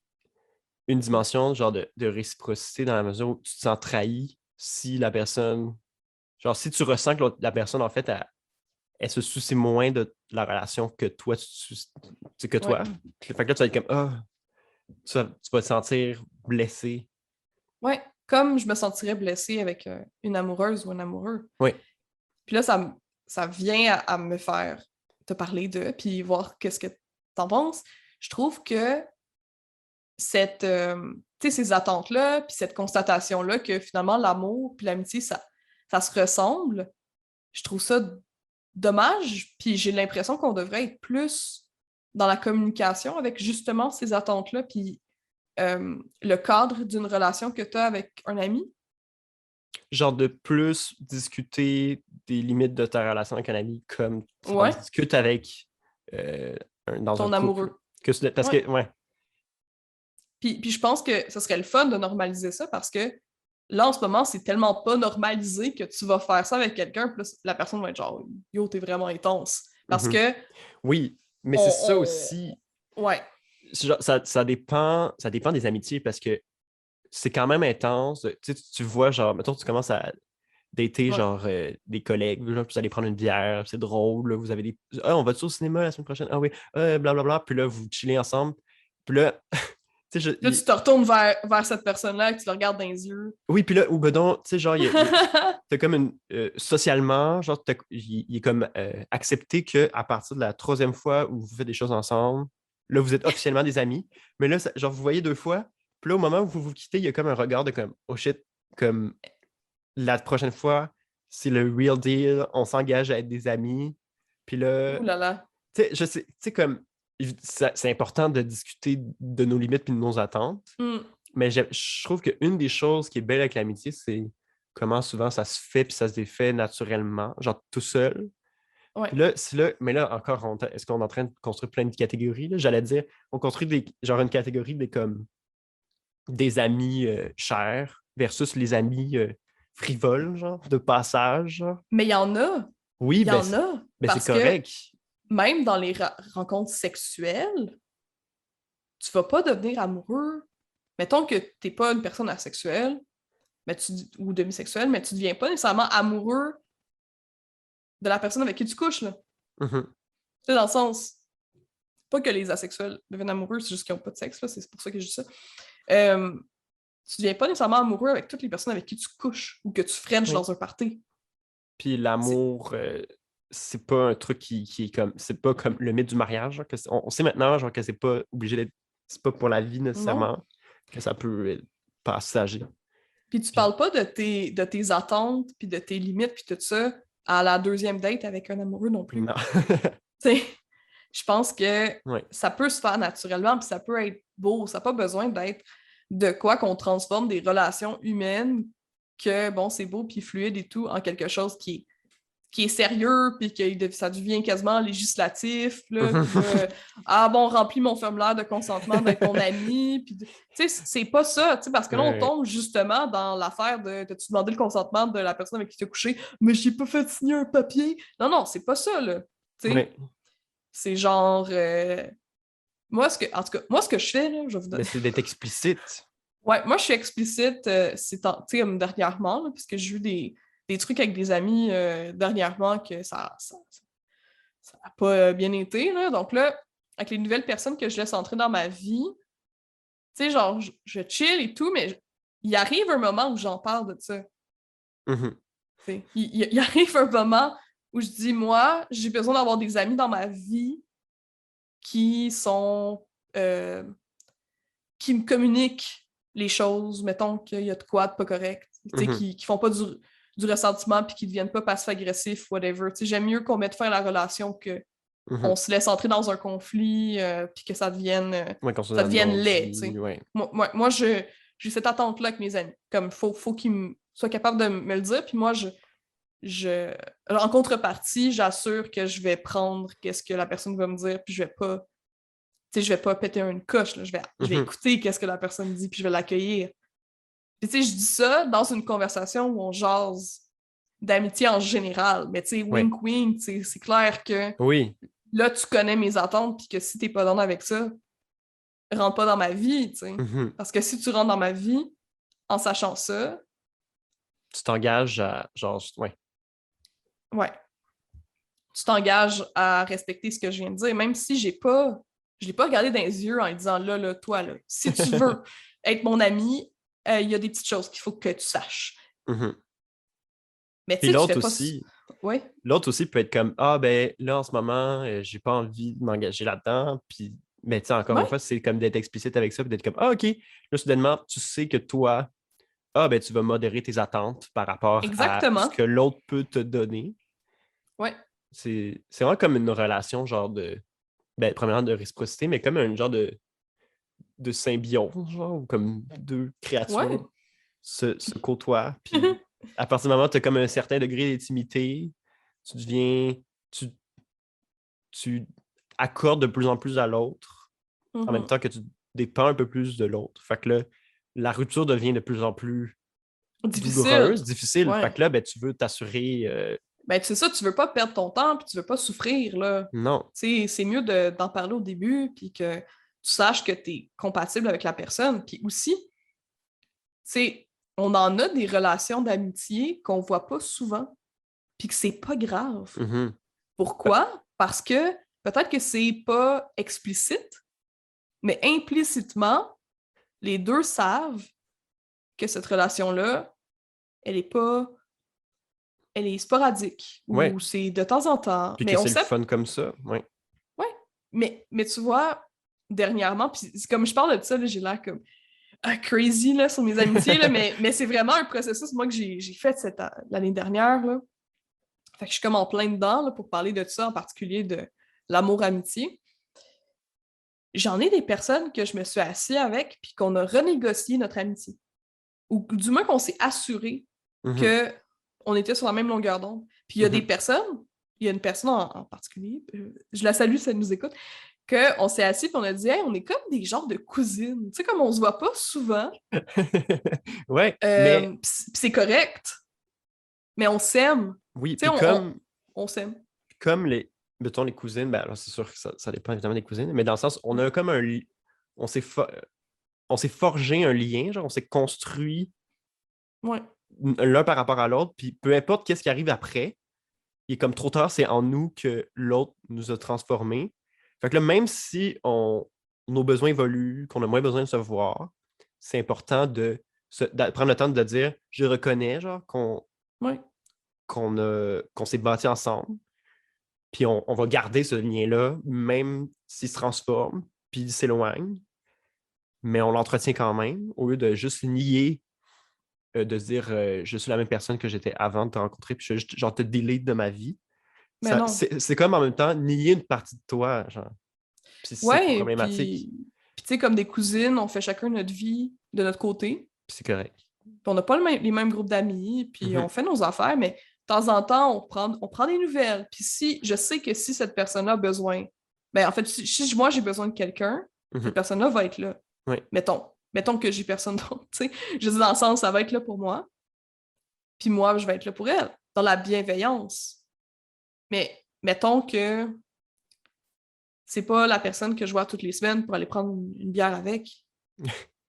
une dimension genre de réciprocité dans la mesure où tu te sens trahi si la personne. Genre, si tu ressens que la personne, en fait, elle se soucie moins de la relation que toi, que ouais. toi. Fait que là, tu vas être comme, ah, tu vas te sentir blessé. Ouais. Comme je me sentirais blessée avec une amoureuse ou un amoureux. Oui. Puis là, ça vient à me faire te parler de, puis voir qu'est-ce que t'en penses. Je trouve que ces attentes-là, puis cette constatation-là que finalement l'amour puis l'amitié, ça se ressemble, je trouve ça dommage, puis j'ai l'impression qu'on devrait être plus dans la communication avec justement ces attentes-là, puis le cadre d'une relation que tu as avec un ami. Genre de plus discuter des limites de ta relation avec un ami comme tu en Ouais, discutes avec euh, dans un ton couple. amoureux. Parce Ouais. que, ouais. Puis je pense que ce serait le fun de normaliser ça parce que là, en ce moment, c'est tellement pas normalisé que tu vas faire ça avec quelqu'un, puis là, la personne va être genre, yo, t'es vraiment intense. Parce Mhm. que Oui, mais c'est ça on... aussi. Ouais. Genre, ça dépend des amitiés parce que c'est quand même intense. Tu vois, genre, mettons, tu commences à dater, Ouais. genre, des collègues, genre, puis vous allez prendre une bière, c'est drôle, là, vous avez des. Ah, on va-tu au cinéma la semaine prochaine? Ah oui, blablabla. Puis là, vous chillez ensemble. Puis là, tu sais, Là, tu te retournes vers cette personne-là et tu le regardes dans les yeux. oui, puis là, ou ben donc, tu sais, genre, t'as comme une. Socialement, genre, il est comme accepté qu'à partir de la troisième fois où vous faites des choses ensemble, là, vous êtes officiellement des amis. Mais là, genre, vous voyez deux fois, puis là, au moment où vous vous quittez, il y a comme un regard de comme, oh shit, comme la prochaine fois, c'est le real deal, on s'engage à être des amis. Puis là, Ouh là là. tu sais, je sais, tu sais, comme, c'est important de discuter de nos limites puis de nos attentes. Mm. Mais je trouve qu'une des choses qui est belle avec l'amitié, c'est comment souvent ça se fait puis ça se défait naturellement, genre tout seul. Ouais. Puis là, mais là, encore, est-ce qu'on est en train de construire plein de catégories? Là? J'allais dire, on construit genre une catégorie comme des amis chers versus les amis frivoles, genre, de passage. Genre. Mais il y en a. Oui, Il y en a. ben c'est Parce que correct. même dans les rencontres sexuelles, tu vas pas devenir amoureux. Mettons que t'es pas une personne asexuelle ou demisexuelle, mais tu deviens pas nécessairement amoureux de la personne avec qui tu couches. Là. Mhm. Tu sais, dans le sens, pas que les asexuels deviennent amoureux, c'est juste qu'ils n'ont pas de sexe, là, c'est pour ça que je dis ça. Tu deviens pas nécessairement amoureux avec toutes les personnes avec qui tu couches ou que tu frenches Oui. dans un party. Puis C'est... l'amour, c'est pas un truc qui est comme. C'est pas comme le mythe du mariage. Genre, on sait maintenant genre, que c'est pas obligé d'être. C'est pas pour la vie Non. nécessairement, que ça peut être passager. Puis tu Puis, parles pas de tes attentes, puis de tes limites, puis tout ça à la deuxième date avec un amoureux non plus. non. Tu sais, je pense que Ouais. ça peut se faire naturellement, puis ça peut être beau. Ça n'a pas besoin d'être de quoi qu'on transforme des relations humaines que, bon, c'est beau, puis fluide et tout, en quelque chose qui est sérieux, puis que ça devient quasiment législatif, là, puis là, ah bon, remplis mon formulaire de consentement d'être ton ami, puis tu sais, c'est pas ça, tu sais, parce que là, on Ouais. tombe justement dans l'affaire de, t'as-tu demandé le consentement de la personne avec qui tu as couché, mais j'ai pas fait signer un papier. Non, non, c'est pas ça, là, tu sais. Ouais. C'est genre, en tout cas, moi, ce que je fais, là, je vais vous Mais donner. c'est d'être explicite. Ouais, moi, je suis explicite, tu sais, comme dernièrement, là, parce que j'ai eu des trucs avec des amis dernièrement que ça n'a pas bien été, là. Donc là, avec les nouvelles personnes que je laisse entrer dans ma vie, tu sais, genre, je chill et tout, mais il arrive un moment où j'en parle de ça. Mhm. Tu sais. Il arrive un moment où je dis, moi, j'ai besoin d'avoir des amis dans ma vie qui sont... qui me communiquent les choses, mettons qu'il y a de quoi de pas correct, qui font pas du ressentiment puis qui deviennent pas passifs-agressifs, whatever. J'aime mieux qu'on mette fin à la relation que on se laisse entrer dans un conflit puis que ça devienne laid. Ouais. Moi j'ai cette attente-là avec mes amis. Comme, faut qu'ils soient capables de me le dire, puis moi, en contrepartie, j'assure que je vais prendre qu'est-ce que la personne va me dire, puis je vais pas péter une coche, là. Je vais écouter qu'est-ce que la personne dit, puis je vais l'accueillir. Puis je dis ça dans une conversation où on jase d'amitié en général, mais wink, c'est clair que là, tu connais mes attentes, puis que si t'es pas dans avec ça, rentre pas dans ma vie, Parce que si tu rentres dans ma vie en sachant ça... Tu t'engages à, Ouais. Tu t'engages à respecter ce que je viens de dire, même si je l'ai pas regardé dans les yeux en lui disant, là, toi, là, si tu veux être mon ami, il y a des petites choses qu'il faut que tu saches. Mais tu sais, tu fais pas... Ouais. L'autre aussi peut être comme, ah, ben là, en ce moment, j'ai pas envie de m'engager là-dedans, puis... Mais tu sais, encore une fois, c'est comme d'être explicite avec ça, puis d'être comme, ah, OK, là, soudainement, tu sais que toi, ben tu vas modérer tes attentes par rapport à ce que l'autre peut te donner. Ouais. C'est vraiment comme une relation, genre de... Ben, premièrement, de réciprocité, mais comme un genre de symbiose, genre, ou comme deux créatures se côtoient, puis à partir du moment où tu as comme un certain degré d'intimité, tu deviens... Tu accordes de plus en plus à l'autre, en même temps que tu dépends un peu plus de l'autre. Fait que là, la rupture devient de plus en plus douloureuse, difficile. Fait que là, ben, tu veux t'assurer... Ben, c'est ça, tu veux pas perdre ton temps, puis tu veux pas souffrir, là. Non. C'est mieux d'en parler au début, puis que tu saches que tu es compatible avec la personne. Puis aussi, on en a des relations d'amitié qu'on voit pas souvent, puis que c'est pas grave. Pourquoi? Parce que peut-être que c'est pas explicite, mais implicitement, les deux savent que cette relation-là, elle est sporadique, ou c'est de temps en temps. Puis que c'est le fun comme ça, Ouais, mais tu vois, dernièrement, puis comme je parle de ça, là, j'ai l'air comme crazy là, sur mes amitiés, là, mais c'est vraiment un processus, moi, que j'ai fait l'année dernière, là. Fait que je suis comme en plein dedans là, pour parler de ça, en particulier de l'amour-amitié. J'en ai des personnes que je me suis assise avec puis qu'on a renégocié notre amitié. Ou du moins qu'on s'est assuré qu'on était sur la même longueur d'onde. Puis il y a des personnes, il y a une personne en particulier, je la salue si elle nous écoute, qu'on s'est assis et on a dit hey, on est comme des genres de cousines. Tu sais, comme on se voit pas souvent. Ouais, mais... Puis c'est correct. Mais on s'aime. Oui, puis on s'aime. Comme mettons, les cousines, ben alors c'est sûr que ça dépend évidemment des cousines, mais dans le sens, on a comme on s'est forgé un lien, genre on s'est construit l'un par rapport à l'autre, puis peu importe qu'est-ce qui arrive après, il est comme trop tard, c'est en nous que l'autre nous a transformés. Fait que là, même si nos besoins évoluent, qu'on a moins besoin de se voir, c'est important de prendre le temps de dire je reconnais genre qu'on s'est bâti ensemble, puis on va garder ce lien-là, même s'il se transforme, puis il s'éloigne, mais on l'entretient quand même, au lieu de juste nier, de se dire je suis la même personne que j'étais avant de te rencontrer, puis genre te delete de ma vie. C'est comme en même temps nier une partie de toi, genre. Puis c'est problématique. Puis tu sais, comme des cousines, on fait chacun notre vie de notre côté. Puis c'est correct. Puis on n'a pas les mêmes groupes d'amis, puis on fait nos affaires, mais de temps en temps, on prend des nouvelles. Puis si je sais que si cette personne-là a besoin, ben en fait, si moi j'ai besoin de quelqu'un, cette personne-là va être là. Mettons que j'ai personne d'autre, tu sais. Je dis dans le sens, ça va être là pour moi, puis moi, je vais être là pour elle, dans la bienveillance. Mais mettons que c'est pas la personne que je vois toutes les semaines pour aller prendre une bière avec.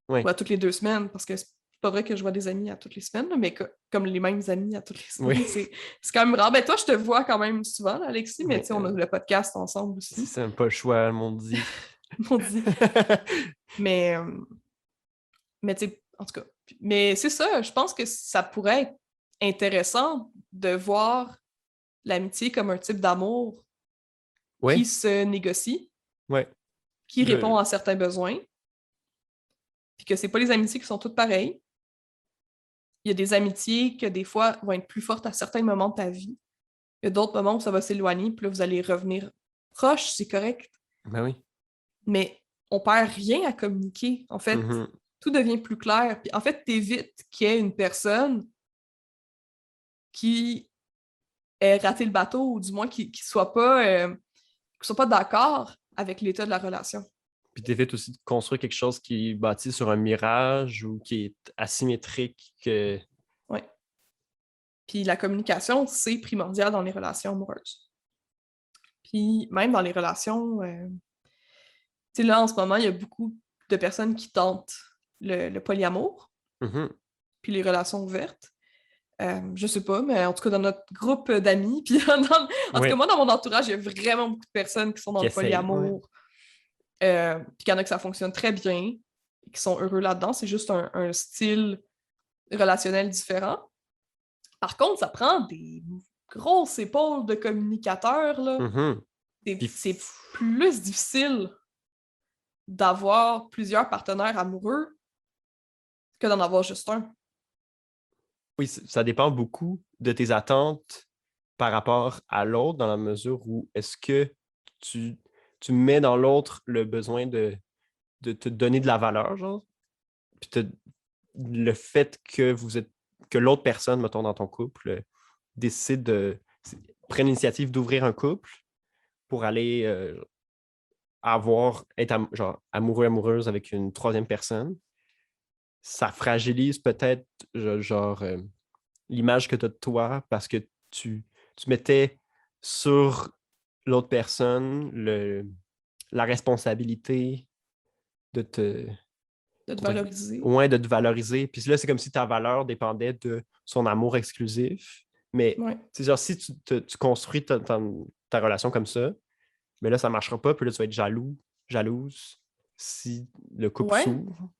Ou à toutes les 2 semaines, parce que c'est pas vrai que je vois des amis à toutes les semaines, mais comme les mêmes amis à toutes les semaines. C'est quand même rare. Ben toi, je te vois quand même souvent, là, Alexis, mais tu sais, on a le podcast ensemble aussi. C'est pas le choix, mon dit. Mon dit. Mais tu sais, en tout cas. Mais c'est ça, je pense que ça pourrait être intéressant de voir l'amitié comme un type d'amour Ouais, qui se négocie, ouais. qui répond à certains besoins, puis que c'est pas les amitiés qui sont toutes pareilles. Il y a des amitiés que des fois vont être plus fortes à certains moments de ta vie. Il y a d'autres moments où ça va s'éloigner, puis là, vous allez revenir proches, c'est correct. Ben oui. Mais on perd rien à communiquer. En fait, Mhm. tout devient plus clair. Puis en fait, t'évites qu'il y ait une personne qui ait raté le bateau, ou du moins qui soit pas d'accord avec l'état de la relation. Puis t'évites aussi de construire quelque chose qui est bâti sur un mirage ou qui est asymétrique. Ouais. Puis la communication, c'est primordial dans les relations amoureuses. Puis même dans les relations, tu sais, là, en ce moment, il y a beaucoup de personnes qui tentent le polyamour, Mhm. puis les relations ouvertes. Je sais pas, mais en tout cas, dans notre groupe d'amis, puis en tout cas, Ouais, moi, dans mon entourage, il y a vraiment beaucoup de personnes qui sont dans qui le essaye. Ouais. polyamour, puis qu'il y en a que ça fonctionne très bien, qui sont heureux là-dedans. C'est juste un style relationnel différent. Par contre, ça prend des grosses épaules de communicateurs, là. Mhm. Puis C'est plus difficile d'avoir plusieurs partenaires amoureux que d'en avoir juste un. oui, ça dépend beaucoup de tes attentes par rapport à l'autre, dans la mesure où est-ce que tu, tu mets dans l'autre le besoin de te donner de la valeur, genre, puis le fait que que l'autre personne, mettons, dans ton couple, décide prenne l'initiative d'ouvrir un couple pour aller être genre, amoureux, amoureuse avec une troisième personne, ça fragilise peut-être genre l'image que tu as de toi parce que tu mettais sur l'autre personne la responsabilité de te, De te valoriser. de te valoriser. Puis là, c'est comme si ta valeur dépendait de son amour exclusif. Mais Ouais. c'est genre, si tu construis ta relation comme ça, mais là, ça ne marchera pas. Puis là, tu vas être jaloux, jalouse si le couple Ouais. s'ouvre.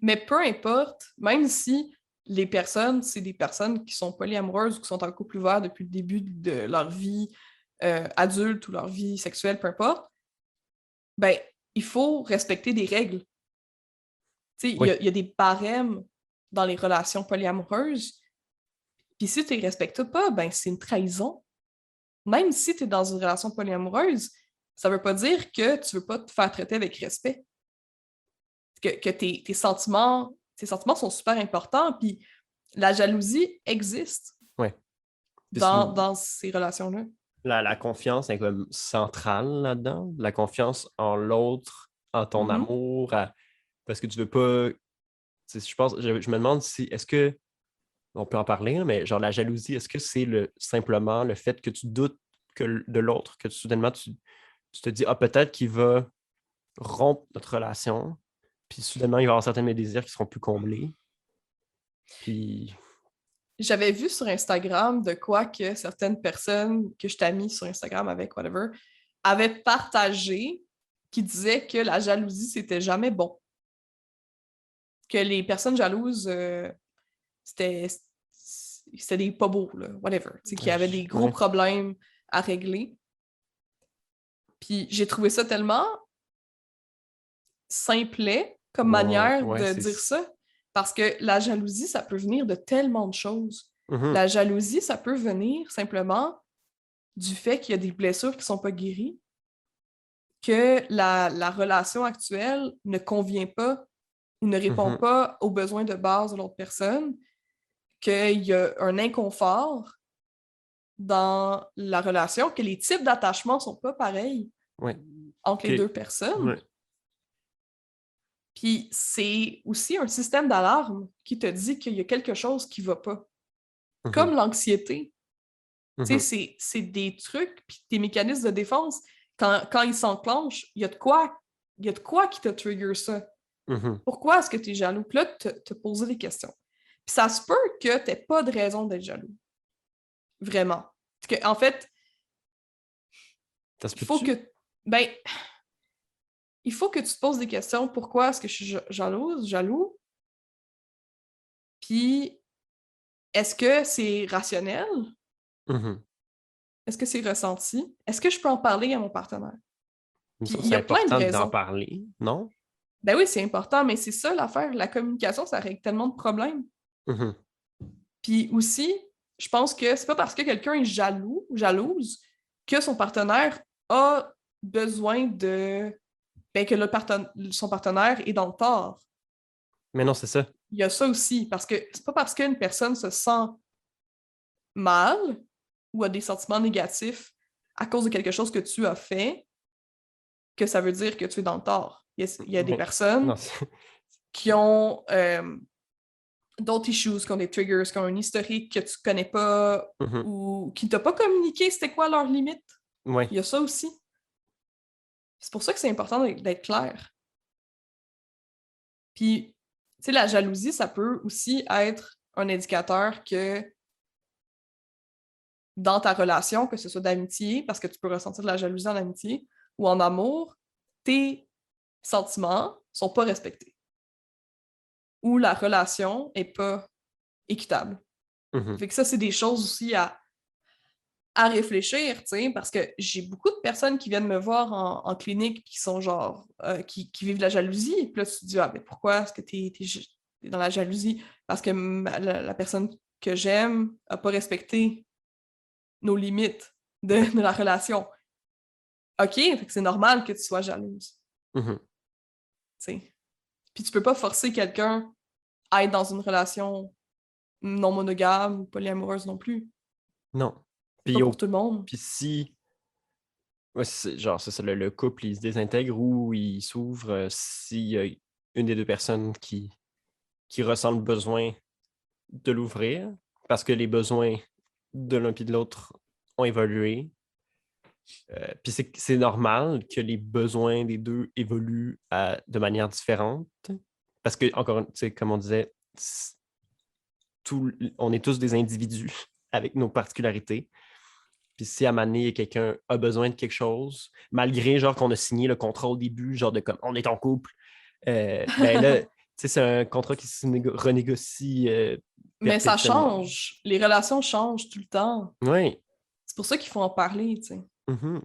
Mais peu importe, même si les personnes, c'est des personnes qui sont polyamoureuses ou qui sont en couple ouvert depuis le début de leur vie adulte ou leur vie sexuelle, peu importe, ben, il faut respecter des règles. Tu sais, Oui. il y a des barèmes dans les relations polyamoureuses, puis si tu les respectes pas, ben, c'est une trahison. Même si tu es dans une relation polyamoureuse, ça veut pas dire que tu veux pas te faire traiter avec respect. Que tes sentiments sont super importants, puis la jalousie existe Ouais. Puis dans ces relations-là. la confiance est comme centrale là-dedans. La confiance en l'autre, en ton Mhm. amour, parce que tu veux pas. Je pense, je me demande si est-ce que on peut en parler, là, mais genre la jalousie, est-ce que c'est simplement le fait que tu doutes de l'autre, que soudainement tu te dis ah peut-être qu'il va rompre notre relation, puis soudainement il va y avoir certains de mes désirs qui seront plus comblés. Puis J'avais vu sur Instagram de quoi que certaines personnes que je t'ai mis sur Instagram avec, whatever, avaient partagé qui disaient que la jalousie, c'était jamais bon. Que les personnes jalouses, c'était c'était des pas beaux, là, whatever. Qu'il y avait des gros ouais. problèmes à régler. Puis j'ai trouvé ça tellement simplet comme manière Ouais, de dire ça, parce que la jalousie, ça peut venir de tellement de choses. Mhm. La jalousie, ça peut venir simplement du fait qu'il y a des blessures qui ne sont pas guéries, que la relation actuelle ne convient pas ou ne répond Mhm. pas aux besoins de base de l'autre personne, qu'il y a un inconfort dans la relation, que les types d'attachement ne sont pas pareils Ouais. entre les Que- deux personnes. ouais. Puis c'est aussi un système d'alarme qui te dit qu'il y a quelque chose qui ne va pas. Mhm. Comme l'anxiété. Tu Mhm. sais, c'est des trucs, puis tes mécanismes de défense, quand ils s'enclenchent, il y a de quoi qui te trigger ça. Mhm. Pourquoi est-ce que tu es jaloux? Puis là, te poser des questions. Puis ça se peut que tu n'aies pas de raison d'être jaloux. Vraiment. Parce que, en fait, Ça se il faut peut-tu? que. Ben, il faut que tu te poses des questions. Pourquoi est-ce que je suis jalouse, jaloux? Puis, est-ce que c'est rationnel? Mhm. Est-ce que c'est ressenti? Est-ce que je peux en parler à mon partenaire? Mais Puis ça, il y c'est a plein de important d'en raisons. parler, non? Ben oui, c'est important, mais c'est ça l'affaire. La communication, ça règle tellement de problèmes. Mhm. Puis aussi, je pense que c'est pas parce que quelqu'un est jaloux ou jalouse que son partenaire a besoin de... Ben, que son partenaire est dans le tort. Mais non, c'est ça. Il y a ça aussi, parce que c'est pas parce qu'une personne se sent mal ou a des sentiments négatifs à cause de quelque chose que tu as fait que ça veut dire que tu es dans le tort. Il y a des Mais personnes non, qui ont d'autres issues, qui ont des triggers, qui ont un historique que tu connais pas Mhm. ou qui ne t'ont pas communiqué c'était quoi leurs limites. Ouais. Il y a ça aussi. C'est pour ça que c'est important d'être clair. Puis, tu sais, la jalousie, ça peut aussi être un indicateur que dans ta relation, que ce soit d'amitié, parce que tu peux ressentir de la jalousie en amitié ou en amour, tes sentiments sont pas respectés ou la relation est pas équitable. Mhm. Fait que ça, c'est des choses aussi à réfléchir, tu sais, parce que j'ai beaucoup de personnes qui viennent me voir en clinique qui sont genre, qui vivent la jalousie. Puis là, tu te dis, ah, mais pourquoi est-ce que t'es dans la jalousie? Parce que la personne que j'aime n'a pas respecté nos limites de la relation. OK, fait que c'est normal que tu sois jalouse, Mhm. tu sais. Puis tu peux pas forcer quelqu'un à être dans une relation non monogame ou polyamoureuse non plus. Non. C'est pas Puis, pour tout le monde. puis si, ouais, genre, c'est ça, le couple, il se désintègre ou il s'ouvre s'il y a une des deux personnes qui ressent le besoin de l'ouvrir, parce que les besoins de l'un et de l'autre ont évolué. Puis c'est normal que les besoins des deux évoluent de manière différente. Parce que, encore, tu sais, comme on disait, on est tous des individus avec nos particularités. Puis si à un moment donné, quelqu'un a besoin de quelque chose, malgré genre qu'on a signé le contrat au début, genre de comme on est en couple, ben là, tu sais, c'est un contrat qui se renégocie Mais ça perpétuellement. change. Les relations changent tout le temps. Oui. C'est pour ça qu'il faut en parler, tu sais. Mhm.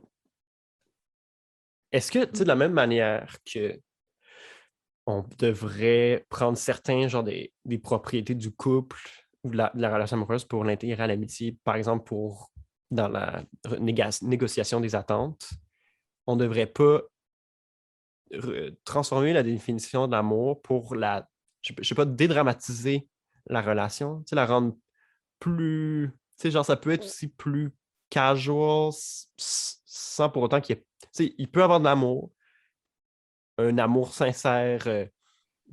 Est-ce que, tu sais, de Mm. la même manière que on devrait prendre certains genre des propriétés du couple ou de la relation amoureuse pour l'intégrer à l'amitié, par exemple pour dans la négociation des attentes, on ne devrait pas transformer la définition de l'amour pour je sais pas, dédramatiser la relation, tu sais, la rendre plus, tu sais, genre ça peut être aussi plus casual sans pour autant qu'il y ait, tu sais, il peut avoir de l'amour, un amour sincère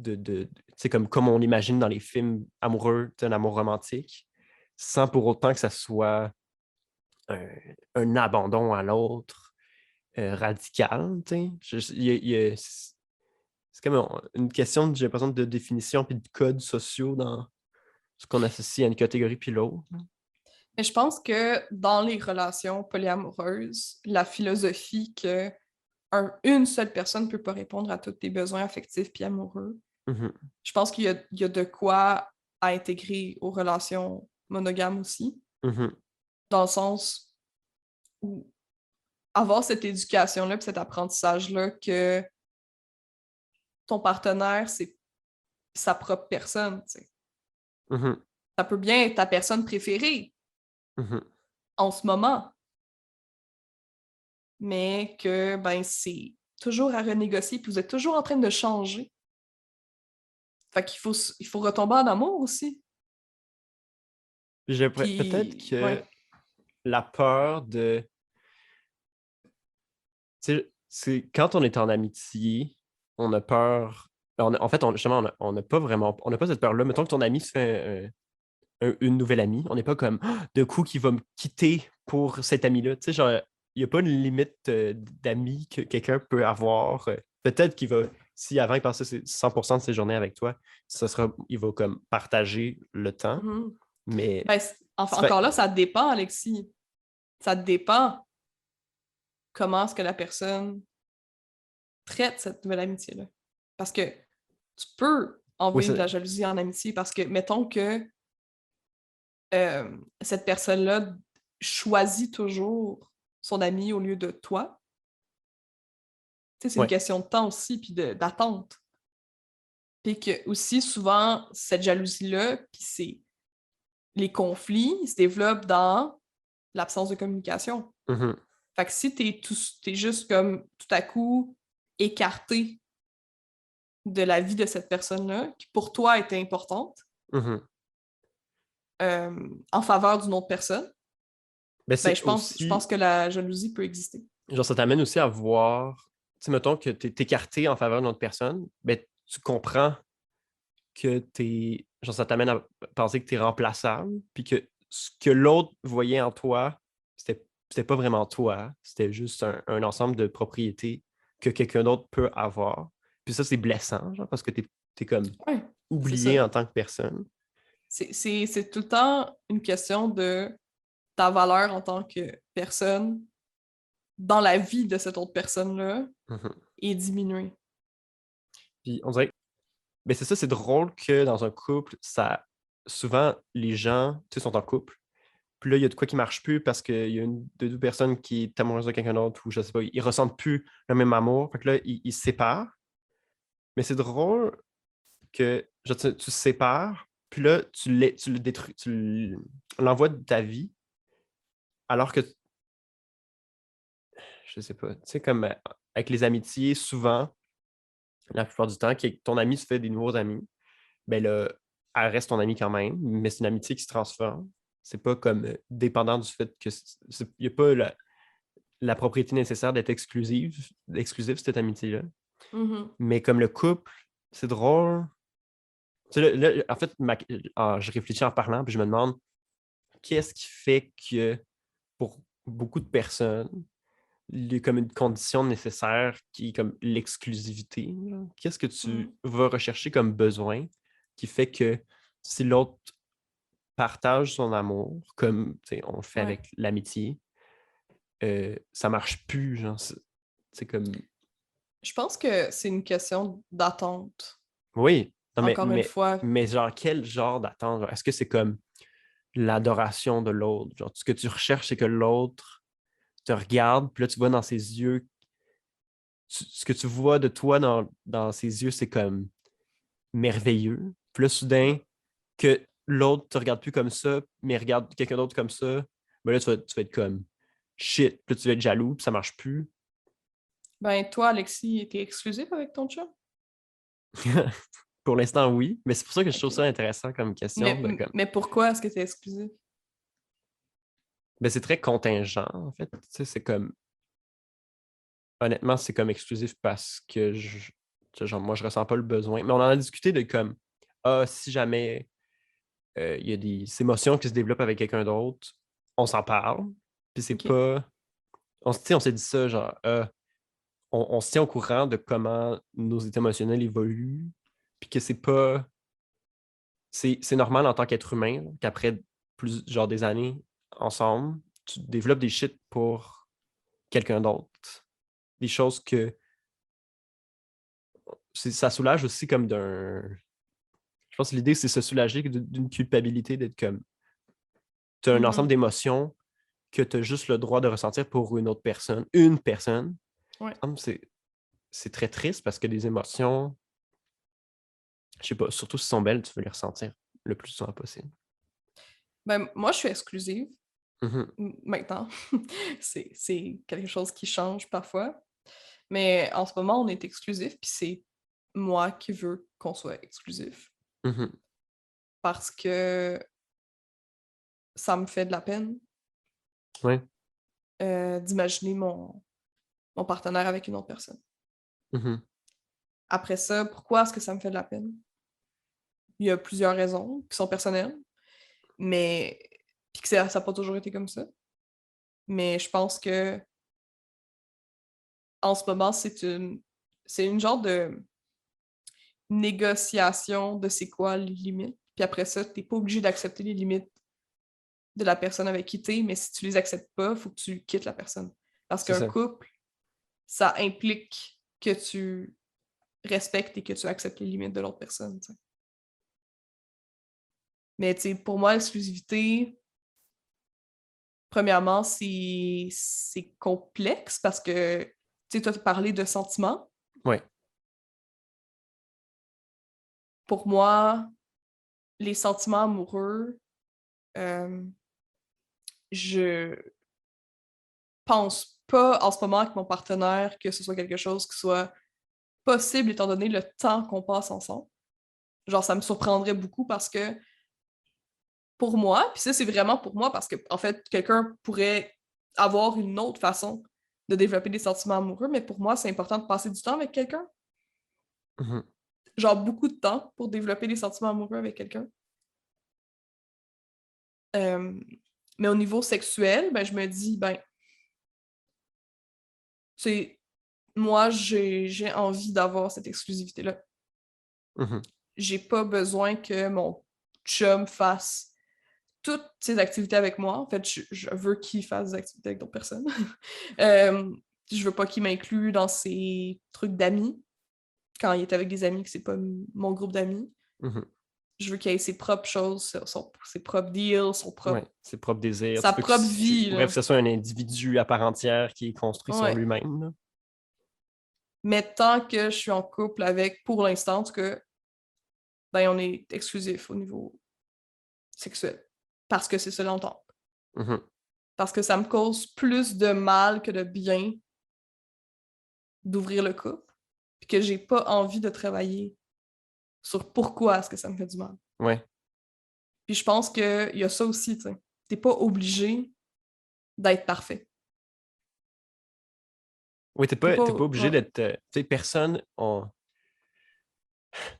tu sais, comme on l'imagine dans les films amoureux, un amour romantique, sans pour autant que ça soit un, un abandon à l'autre radical. Tu sais. C'est comme une question, j'ai l'impression, de définition puis de codes sociaux dans ce qu'on associe à une catégorie puis l'autre. Mais je pense que dans les relations polyamoureuses, la philosophie que une seule personne ne peut pas répondre à tous tes besoins affectifs puis amoureux, Mhm, je pense qu'il y a de quoi à intégrer aux relations monogames aussi, mhm, dans le sens où avoir cette éducation-là puis cet apprentissage-là que ton partenaire, c'est sa propre personne, tu sais. mhm, Ça peut bien être ta personne préférée mhm. en ce moment, mais que ben c'est toujours à renégocier, puis vous êtes toujours en train de changer. Fait il faut retomber en amour aussi. Peut-être Puis, que ouais. la peur de. Tu sais, c'est quand on est en amitié, on a peur. En fait, justement, on n'a pas vraiment. On n'a pas cette peur-là. Mettons que ton ami se fait une nouvelle amie. On n'est pas comme ah, de coup qui va me quitter pour cet ami-là. Tu sais, genre, il n'y a pas une limite d'amis que quelqu'un peut avoir. Peut-être qu'il va, si avant il passait 100% de ses journées avec toi, il va comme partager le temps. Mhm. Mais Ben, ça encore fait. là, ça dépend, Alexis. Ça dépend comment est-ce que la personne traite cette nouvelle amitié-là. Parce que tu peux Oui, envoyer de la jalousie en amitié parce que, mettons que cette personne-là choisit toujours son ami au lieu de toi. Tu sais, c'est une Ouais. question de temps aussi, puis d'attente. Puis que aussi, souvent, cette jalousie-là, puis les conflits, ils se développent dans l'absence de communication. Mhm. Fait que si t'es juste comme tout à coup écarté de la vie de cette personne-là, qui pour toi était importante, Mhm. en faveur d'une autre personne, Ben, ben c'est je aussi, pense que la jalousie peut exister. genre, ça t'amène aussi à voir, tu sais, mettons que tu es écarté en faveur d'une autre personne, ben, tu comprends que genre, ça t'amène à penser que tu es remplaçable, puis que ce que l'autre voyait en toi, c'était pas vraiment toi, c'était juste un ensemble de propriétés que quelqu'un d'autre peut avoir. Puis ça, c'est blessant, genre, parce que tu es comme Ouais, c'est oublié ça. en tant que personne. C'est tout le temps une question de ta valeur en tant que personne dans la vie de cette autre personne-là Mhm. est diminuée. Puis on dirait, ben c'est ça, c'est drôle que dans un couple, souvent, les gens, tu sais, sont en couple. Puis là, il y a de quoi qui marche plus parce qu'il y a une de deux personnes qui est amoureuse de quelqu'un d'autre ou je sais pas, ils ressentent plus le même amour. Fait que là, ils se séparent. Mais c'est drôle que genre, tu se sépares, puis là, tu le détruis, l'envoies de ta vie, alors que, je sais pas, tu sais, comme avec les amitiés, souvent, la plupart du temps, que ton ami se fait des nouveaux amis, ben là, elle reste ton amie quand même, mais c'est une amitié qui se transforme. C'est pas comme dépendant du fait que il n'y a pas la propriété nécessaire d'être exclusive cette amitié-là. Mhm. Mais comme le couple, c'est drôle. Tu sais, en fait, je réfléchis en parlant, puis je me demande qu'est-ce qui fait que pour beaucoup de personnes, il y a comme une condition nécessaire qui est comme l'exclusivité. Genre. Qu'est-ce que tu Mhm. vas rechercher comme besoin qui fait que si l'autre partage son amour, comme tu sais, on le fait Ouais. avec l'amitié, ça marche plus. Genre, c'est comme. Je pense que c'est une question d'attente, Oui, non, encore une fois. mais genre, quel genre d'attente? Genre, est-ce que c'est comme l'adoration de l'autre? Genre, ce que tu recherches, c'est que l'autre te regarde, puis là, tu vois dans ses yeux, ce que tu vois de toi dans ses yeux, c'est comme merveilleux. Puis là, soudain, que l'autre te regarde plus comme ça, mais regarde quelqu'un d'autre comme ça, ben là, tu vas être comme shit, puis là, tu vas être jaloux, puis ça marche plus. Ben, toi, Alexis, t'es exclusif avec ton chum? Pour l'instant, oui, mais c'est pour ça que je trouve OK. ça intéressant comme question. Mais pourquoi est-ce que t'es exclusif? Ben, c'est très contingent, en fait. Tu sais, c'est comme honnêtement, c'est comme exclusif parce que tu sais, genre, moi, je ressens pas le besoin. Mais on en a discuté de comme, ah, si jamais il y a des émotions qui se développent avec quelqu'un d'autre, on s'en parle. Puis c'est OK. pas. Tu sais, on s'est dit ça, genre, on se tient au courant de comment nos états émotionnels évoluent. Puis que c'est pas. C'est normal en tant qu'être humain là, qu'après genre des années ensemble, tu développes des shit pour quelqu'un d'autre. Des choses que ça soulage aussi comme d'un. Je pense que l'idée, c'est se soulager d'une culpabilité d'être comme. Tu as un ensemble Mhm. d'émotions que tu as juste le droit de ressentir pour une autre personne. Une personne. Ouais. C'est très triste parce que des émotions, je sais pas, surtout si elles sont belles, tu veux les ressentir le plus souvent possible. Ben, moi, je suis exclusive Mhm. maintenant. C'est quelque chose qui change parfois. Mais en ce moment, on est exclusif, puis c'est moi qui veux qu'on soit exclusif. Mhm. Parce que ça me fait de la peine Ouais. d'imaginer mon partenaire avec une autre personne. Mhm. Après ça, pourquoi est-ce que ça me fait de la peine? Il y a plusieurs raisons qui sont personnelles, mais puis que ça n'a pas toujours été comme ça. Mais je pense que en ce moment, c'est une genre de négociation de c'est quoi les limites. Puis après ça, t'es pas obligé d'accepter les limites de la personne avec qui t'es, mais si tu les acceptes pas, il faut que tu quittes la personne. Parce C'est qu'un ça. couple, ça implique que tu respectes et que tu acceptes les limites de l'autre personne. T'sais. Mais pour moi, l'exclusivité, Premièrement, c'est complexe parce que, tu sais, toi, tu as parlé de sentiments. Ouais. Pour moi, les sentiments amoureux, euh, je pense pas en ce moment avec mon partenaire que ce soit quelque chose qui soit possible étant donné le temps qu'on passe ensemble. Genre, ça me surprendrait beaucoup parce que pour moi, puis ça, c'est vraiment pour moi parce que, en fait, quelqu'un pourrait avoir une autre façon de développer des sentiments amoureux, mais pour moi, c'est important de passer du temps avec quelqu'un. Mhm. Genre, beaucoup de temps pour développer des sentiments amoureux avec quelqu'un. Euh, mais au niveau sexuel, ben, je me dis, ben, c'est moi, j'ai envie d'avoir cette exclusivité-là. Mhm. J'ai pas besoin que mon chum fasse toutes ses activités avec moi. En fait, je veux qu'il fasse des activités avec d'autres personnes. euh, je veux pas qu'il m'inclue dans ses trucs d'amis. Quand il est avec des amis, que c'est pas mon groupe d'amis. Mhm. Je veux qu'il ait ses propres choses, ses propres deals, Ouais, ses propres désirs. sa Tu veux propre vie, bref, là. que ce soit un individu à part entière qui est construit sur Ouais. lui-même. Là. Mais tant que je suis en couple avec, pour l'instant, en tout cas, ben on est exclusif au niveau sexuel. Parce que c'est ça longtemps. Mhm. Parce que ça me cause plus de mal que de bien d'ouvrir le couple. Puis que j'ai pas envie de travailler sur pourquoi est-ce que ça me fait du mal. Ouais. Puis je pense qu'il y a ça aussi, tu sais. T'es pas obligé d'être parfait. Oui, T'es t'es pas pas... obligé Ouais. d'être. Tu sais, personne.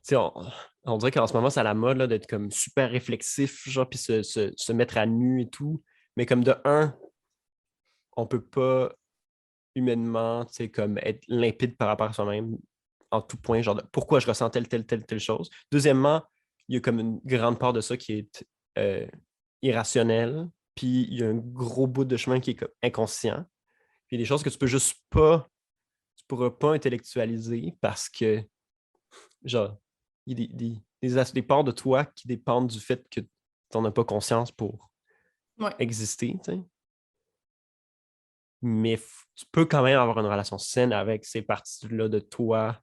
Tu sais, on dirait qu'en ce moment, c'est à la mode là, d'être comme super réflexif, genre, puis se mettre à nu et tout. Mais comme de un, on peut pas humainement, tu sais, comme être limpide par rapport à soi-même en tout point, genre de pourquoi je ressens telle chose. Deuxièmement, il y a comme une grande part de ça qui est irrationnelle, puis il y a un gros bout de chemin qui est comme inconscient. Puis il y a des choses que tu peux juste pas, tu pourras pas intellectualiser parce que, genre, il y a des parts de toi qui dépendent du fait que tu n'en as pas conscience pour Ouais. exister, tu sais. Mais tu peux quand même avoir une relation saine avec ces parties-là de toi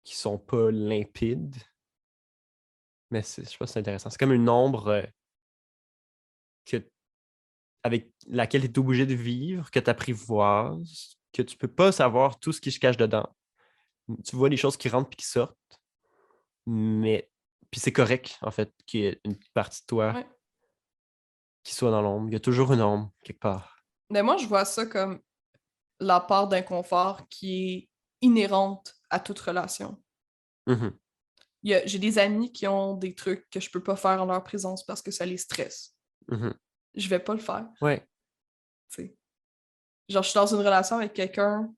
qui sont pas limpides. Mais je sais pas si c'est intéressant. C'est comme une ombre que, avec laquelle tu es obligé de vivre, que tu apprivoises, que tu peux pas savoir tout ce qui se cache dedans. Tu vois les choses qui rentrent et qui sortent, mais puis c'est correct, en fait, qu'il y ait une partie de toi Ouais. qui soit dans l'ombre. Il y a toujours une ombre, quelque part. Mais moi, je vois ça comme la part d'inconfort qui est inhérente à toute relation. Mhm. J'ai des amis qui ont des trucs que je peux pas faire en leur présence parce que ça les stresse. Mhm. Je vais pas le faire, Ouais. tu sais. Genre, je suis dans une relation avec quelqu'un,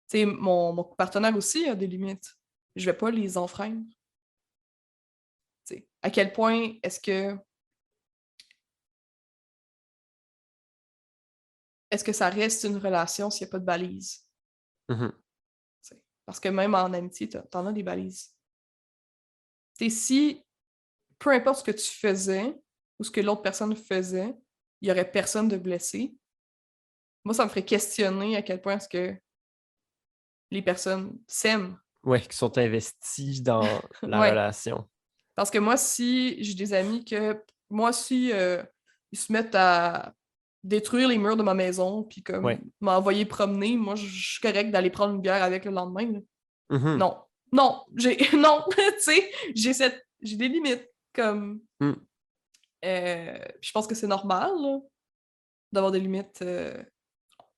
tu sais, mon partenaire aussi a des limites. Je vais pas les enfreindre, tu sais. À quel point est-ce que ça reste une relation s'il n'y a pas de balises? Mhm. Tu sais? Parce que même en amitié, t'en as des balises. Tu sais, si peu importe ce que tu faisais ou ce que l'autre personne faisait, il y aurait personne de blessé. Moi, ça me ferait questionner à quel point est-ce que les personnes s'aiment. Ouais, qui sont investis dans la Ouais. relation. Parce que moi, si j'ai des amis que, moi, si ils se mettent à détruire les murs de ma maison, puis comme Ouais. m'envoyer promener, moi, je suis correct d'aller prendre une bière avec le lendemain, là. Mhm. Non. Non, non, tu sais, j'ai des limites. Comme, Mhm. je pense que c'est normal, là, d'avoir des limites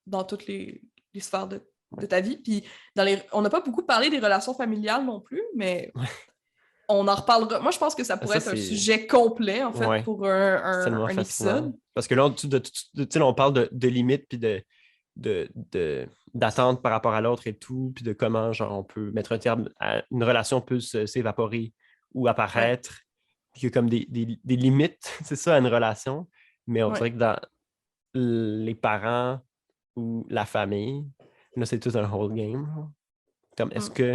dans toutes les sphères de Ouais. ta vie. Puis, on n'a pas beaucoup parlé des relations familiales non plus, mais Ouais. on en reparlera. Moi, je pense que ça pourrait Ça, être un c'est. sujet complet, en fait, Ouais. pour C'est tellement un fascinant. épisode. Parce que là, tu sais, là, on parle de limites puis d'attentes par rapport à l'autre et tout, puis de comment genre, on peut mettre un terme à une relation peut s'évaporer ou Ouais, apparaître. Puis il y a comme des limites, c'est ça, à une relation. Mais on ouais. dirait que dans les parents ou la famille, là, c'est tout un whole game. Genre. Comme est-ce Mm. que.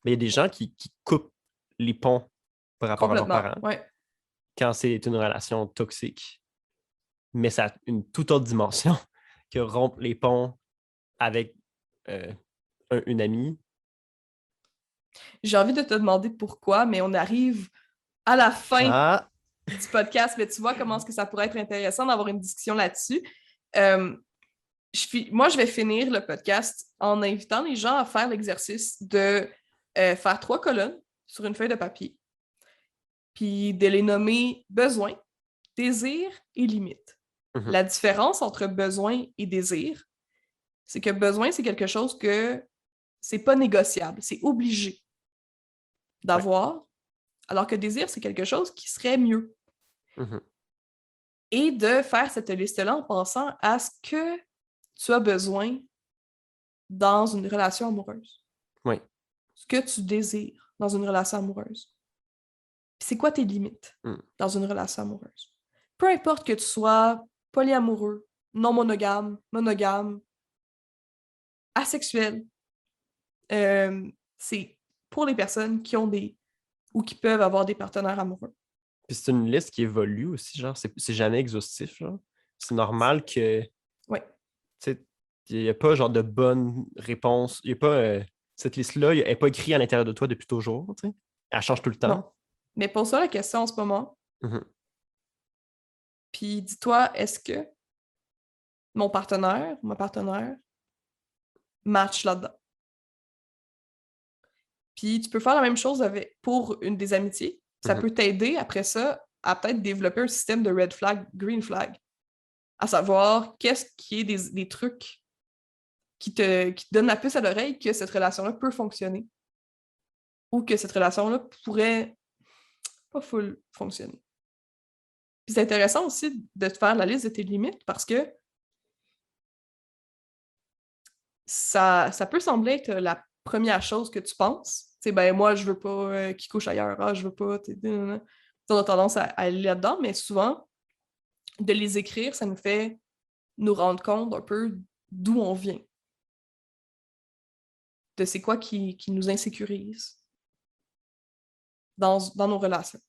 Mais il y a des gens qui coupent les ponts par rapport à leurs Complètement. parents Ouais. quand c'est une relation toxique. mais ça a une toute autre dimension que rompre les ponts avec une amie. J'ai envie de te demander pourquoi, mais on arrive à la fin Ah! du podcast, mais tu vois comment est-ce que ça pourrait être intéressant d'avoir une discussion là-dessus. Euh, moi, je vais finir le podcast en invitant les gens à faire l'exercice de faire 3 colonnes sur une feuille de papier, puis de les nommer besoin, désir et limite. Mhm. La différence entre besoin et désir, c'est que besoin, c'est quelque chose que c'est pas négociable, c'est obligé Ouais. d'avoir, alors que désir, c'est quelque chose qui serait mieux. Mhm. Et de faire cette liste-là en pensant à ce que tu as besoin dans une relation amoureuse. Oui. Ce que tu désires dans une relation amoureuse. Puis c'est quoi tes limites dans une relation amoureuse? Peu importe que tu sois polyamoureux, non monogame, monogame, asexuel, c'est pour les personnes qui ont des ou qui peuvent avoir des partenaires amoureux. Puis c'est une liste qui évolue aussi, genre, c'est jamais exhaustif, genre. C'est normal que, Oui. tu sais, il n'y a pas genre de bonne réponse. Il n'y a pas, cette liste-là, elle n'est pas écrite à l'intérieur de toi depuis toujours, tu sais. Elle change tout le temps. Non. Mais pose-toi la question en ce moment, Mhm. puis dis-toi, est-ce que mon partenaire ou ma partenaire match là-dedans? Puis tu peux faire la même chose pour une des amitiés. Ça Mhm. peut t'aider après ça à peut-être développer un système de red flag, green flag. À savoir, qu'est-ce qui est des trucs qui te donnent la puce à l'oreille que cette relation-là peut fonctionner. Ou que cette relation-là pourrait pas full fonctionner. Puis c'est intéressant aussi de te faire la liste de tes limites parce que ça peut sembler être la première chose que tu penses. Tu sais, ben moi, je veux pas qu'il couche ailleurs. Ah, je veux pas. On a tendance à aller là-dedans, mais souvent, de les écrire, ça nous fait nous rendre compte un peu d'où on vient. De c'est quoi qui nous insécurise dans nos relations.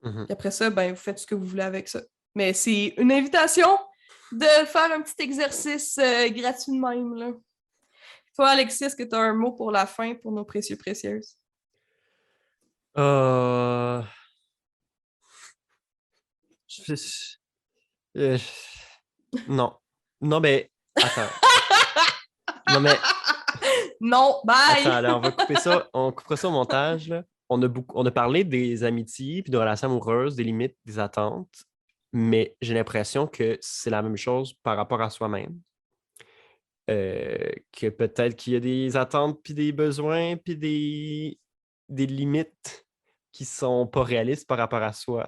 Mhm. Puis après ça, ben, vous faites ce que vous voulez avec ça. Mais c'est une invitation de faire un petit exercice gratuit de même, là. Toi, Alexis, est-ce que tu as un mot pour la fin pour nos précieux précieuses? Euh, je- euh, Non. Non, mais attends. Non, mais Non, attends, bye! là, on va couper ça. On coupera ça au montage, là. On a parlé des amitiés puis de relations amoureuses, des limites, des attentes, mais j'ai l'impression que c'est la même chose par rapport à soi-même. Que peut-être qu'il y a des attentes puis des besoins puis des limites qui sont pas réalistes par rapport à soi.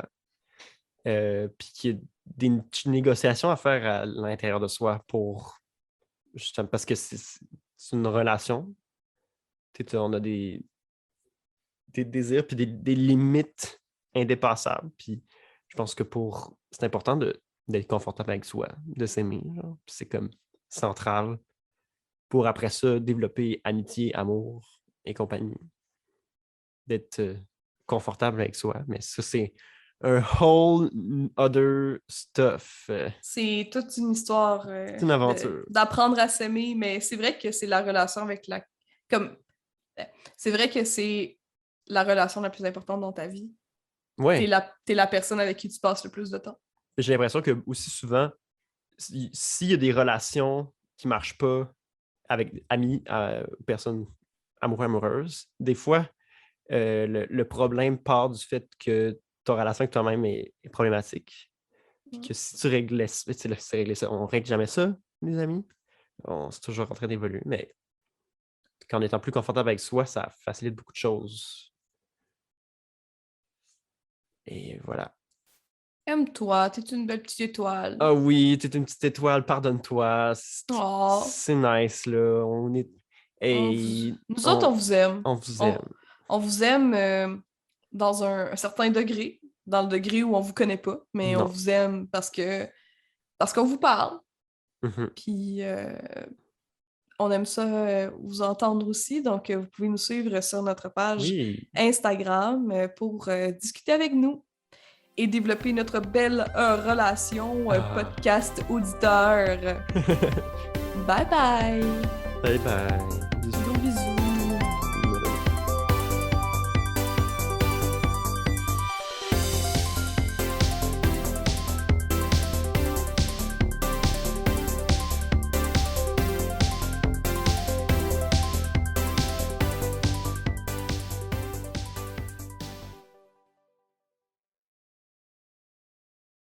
Puis qu'il y a des négociations à faire à l'intérieur de soi pour justement parce que c'est une relation. On a des désirs puis des limites indépassables. Puis je pense que c'est important d'être confortable avec soi, de s'aimer. Genre. Puis c'est comme central pour après ça développer amitié, amour et compagnie. D'être confortable avec soi. Mais ça, c'est un whole other stuff. C'est toute une histoire C'est une aventure. d'apprendre à s'aimer, mais c'est vrai que c'est la relation avec la... Comme... C'est vrai que c'est la relation la plus importante dans ta vie. Ouais. T'es la personne avec qui tu passes le plus de temps. J'ai l'impression que aussi souvent, s'il y a des relations qui ne marchent pas avec amis, personnes amoureux, amoureuses, des fois, le problème part du fait que ta relation avec toi-même est problématique. Puis que si tu réglais, c'est régler ça, on règle jamais ça, les amis. C'est toujours en train d'évoluer, mais qu'en étant plus confortable avec soi, ça facilite beaucoup de choses. Et voilà. Aime-toi, t'es une belle petite étoile. Ah oui, t'es une petite étoile, pardonne-toi. Oh, C'est nice, là. On est. Et nous autres, on vous aime. on vous On, aime. on vous aime dans un certain degré, dans le degré où on vous connaît pas, mais on Non. vous aime parce qu'on vous parle. Mhm. Puis on aime ça vous entendre aussi. Donc, vous pouvez nous suivre sur notre page Oui. Instagram pour discuter avec nous. et développer notre belle relation Ah. podcast auditeur. Bye bye! Bye bye.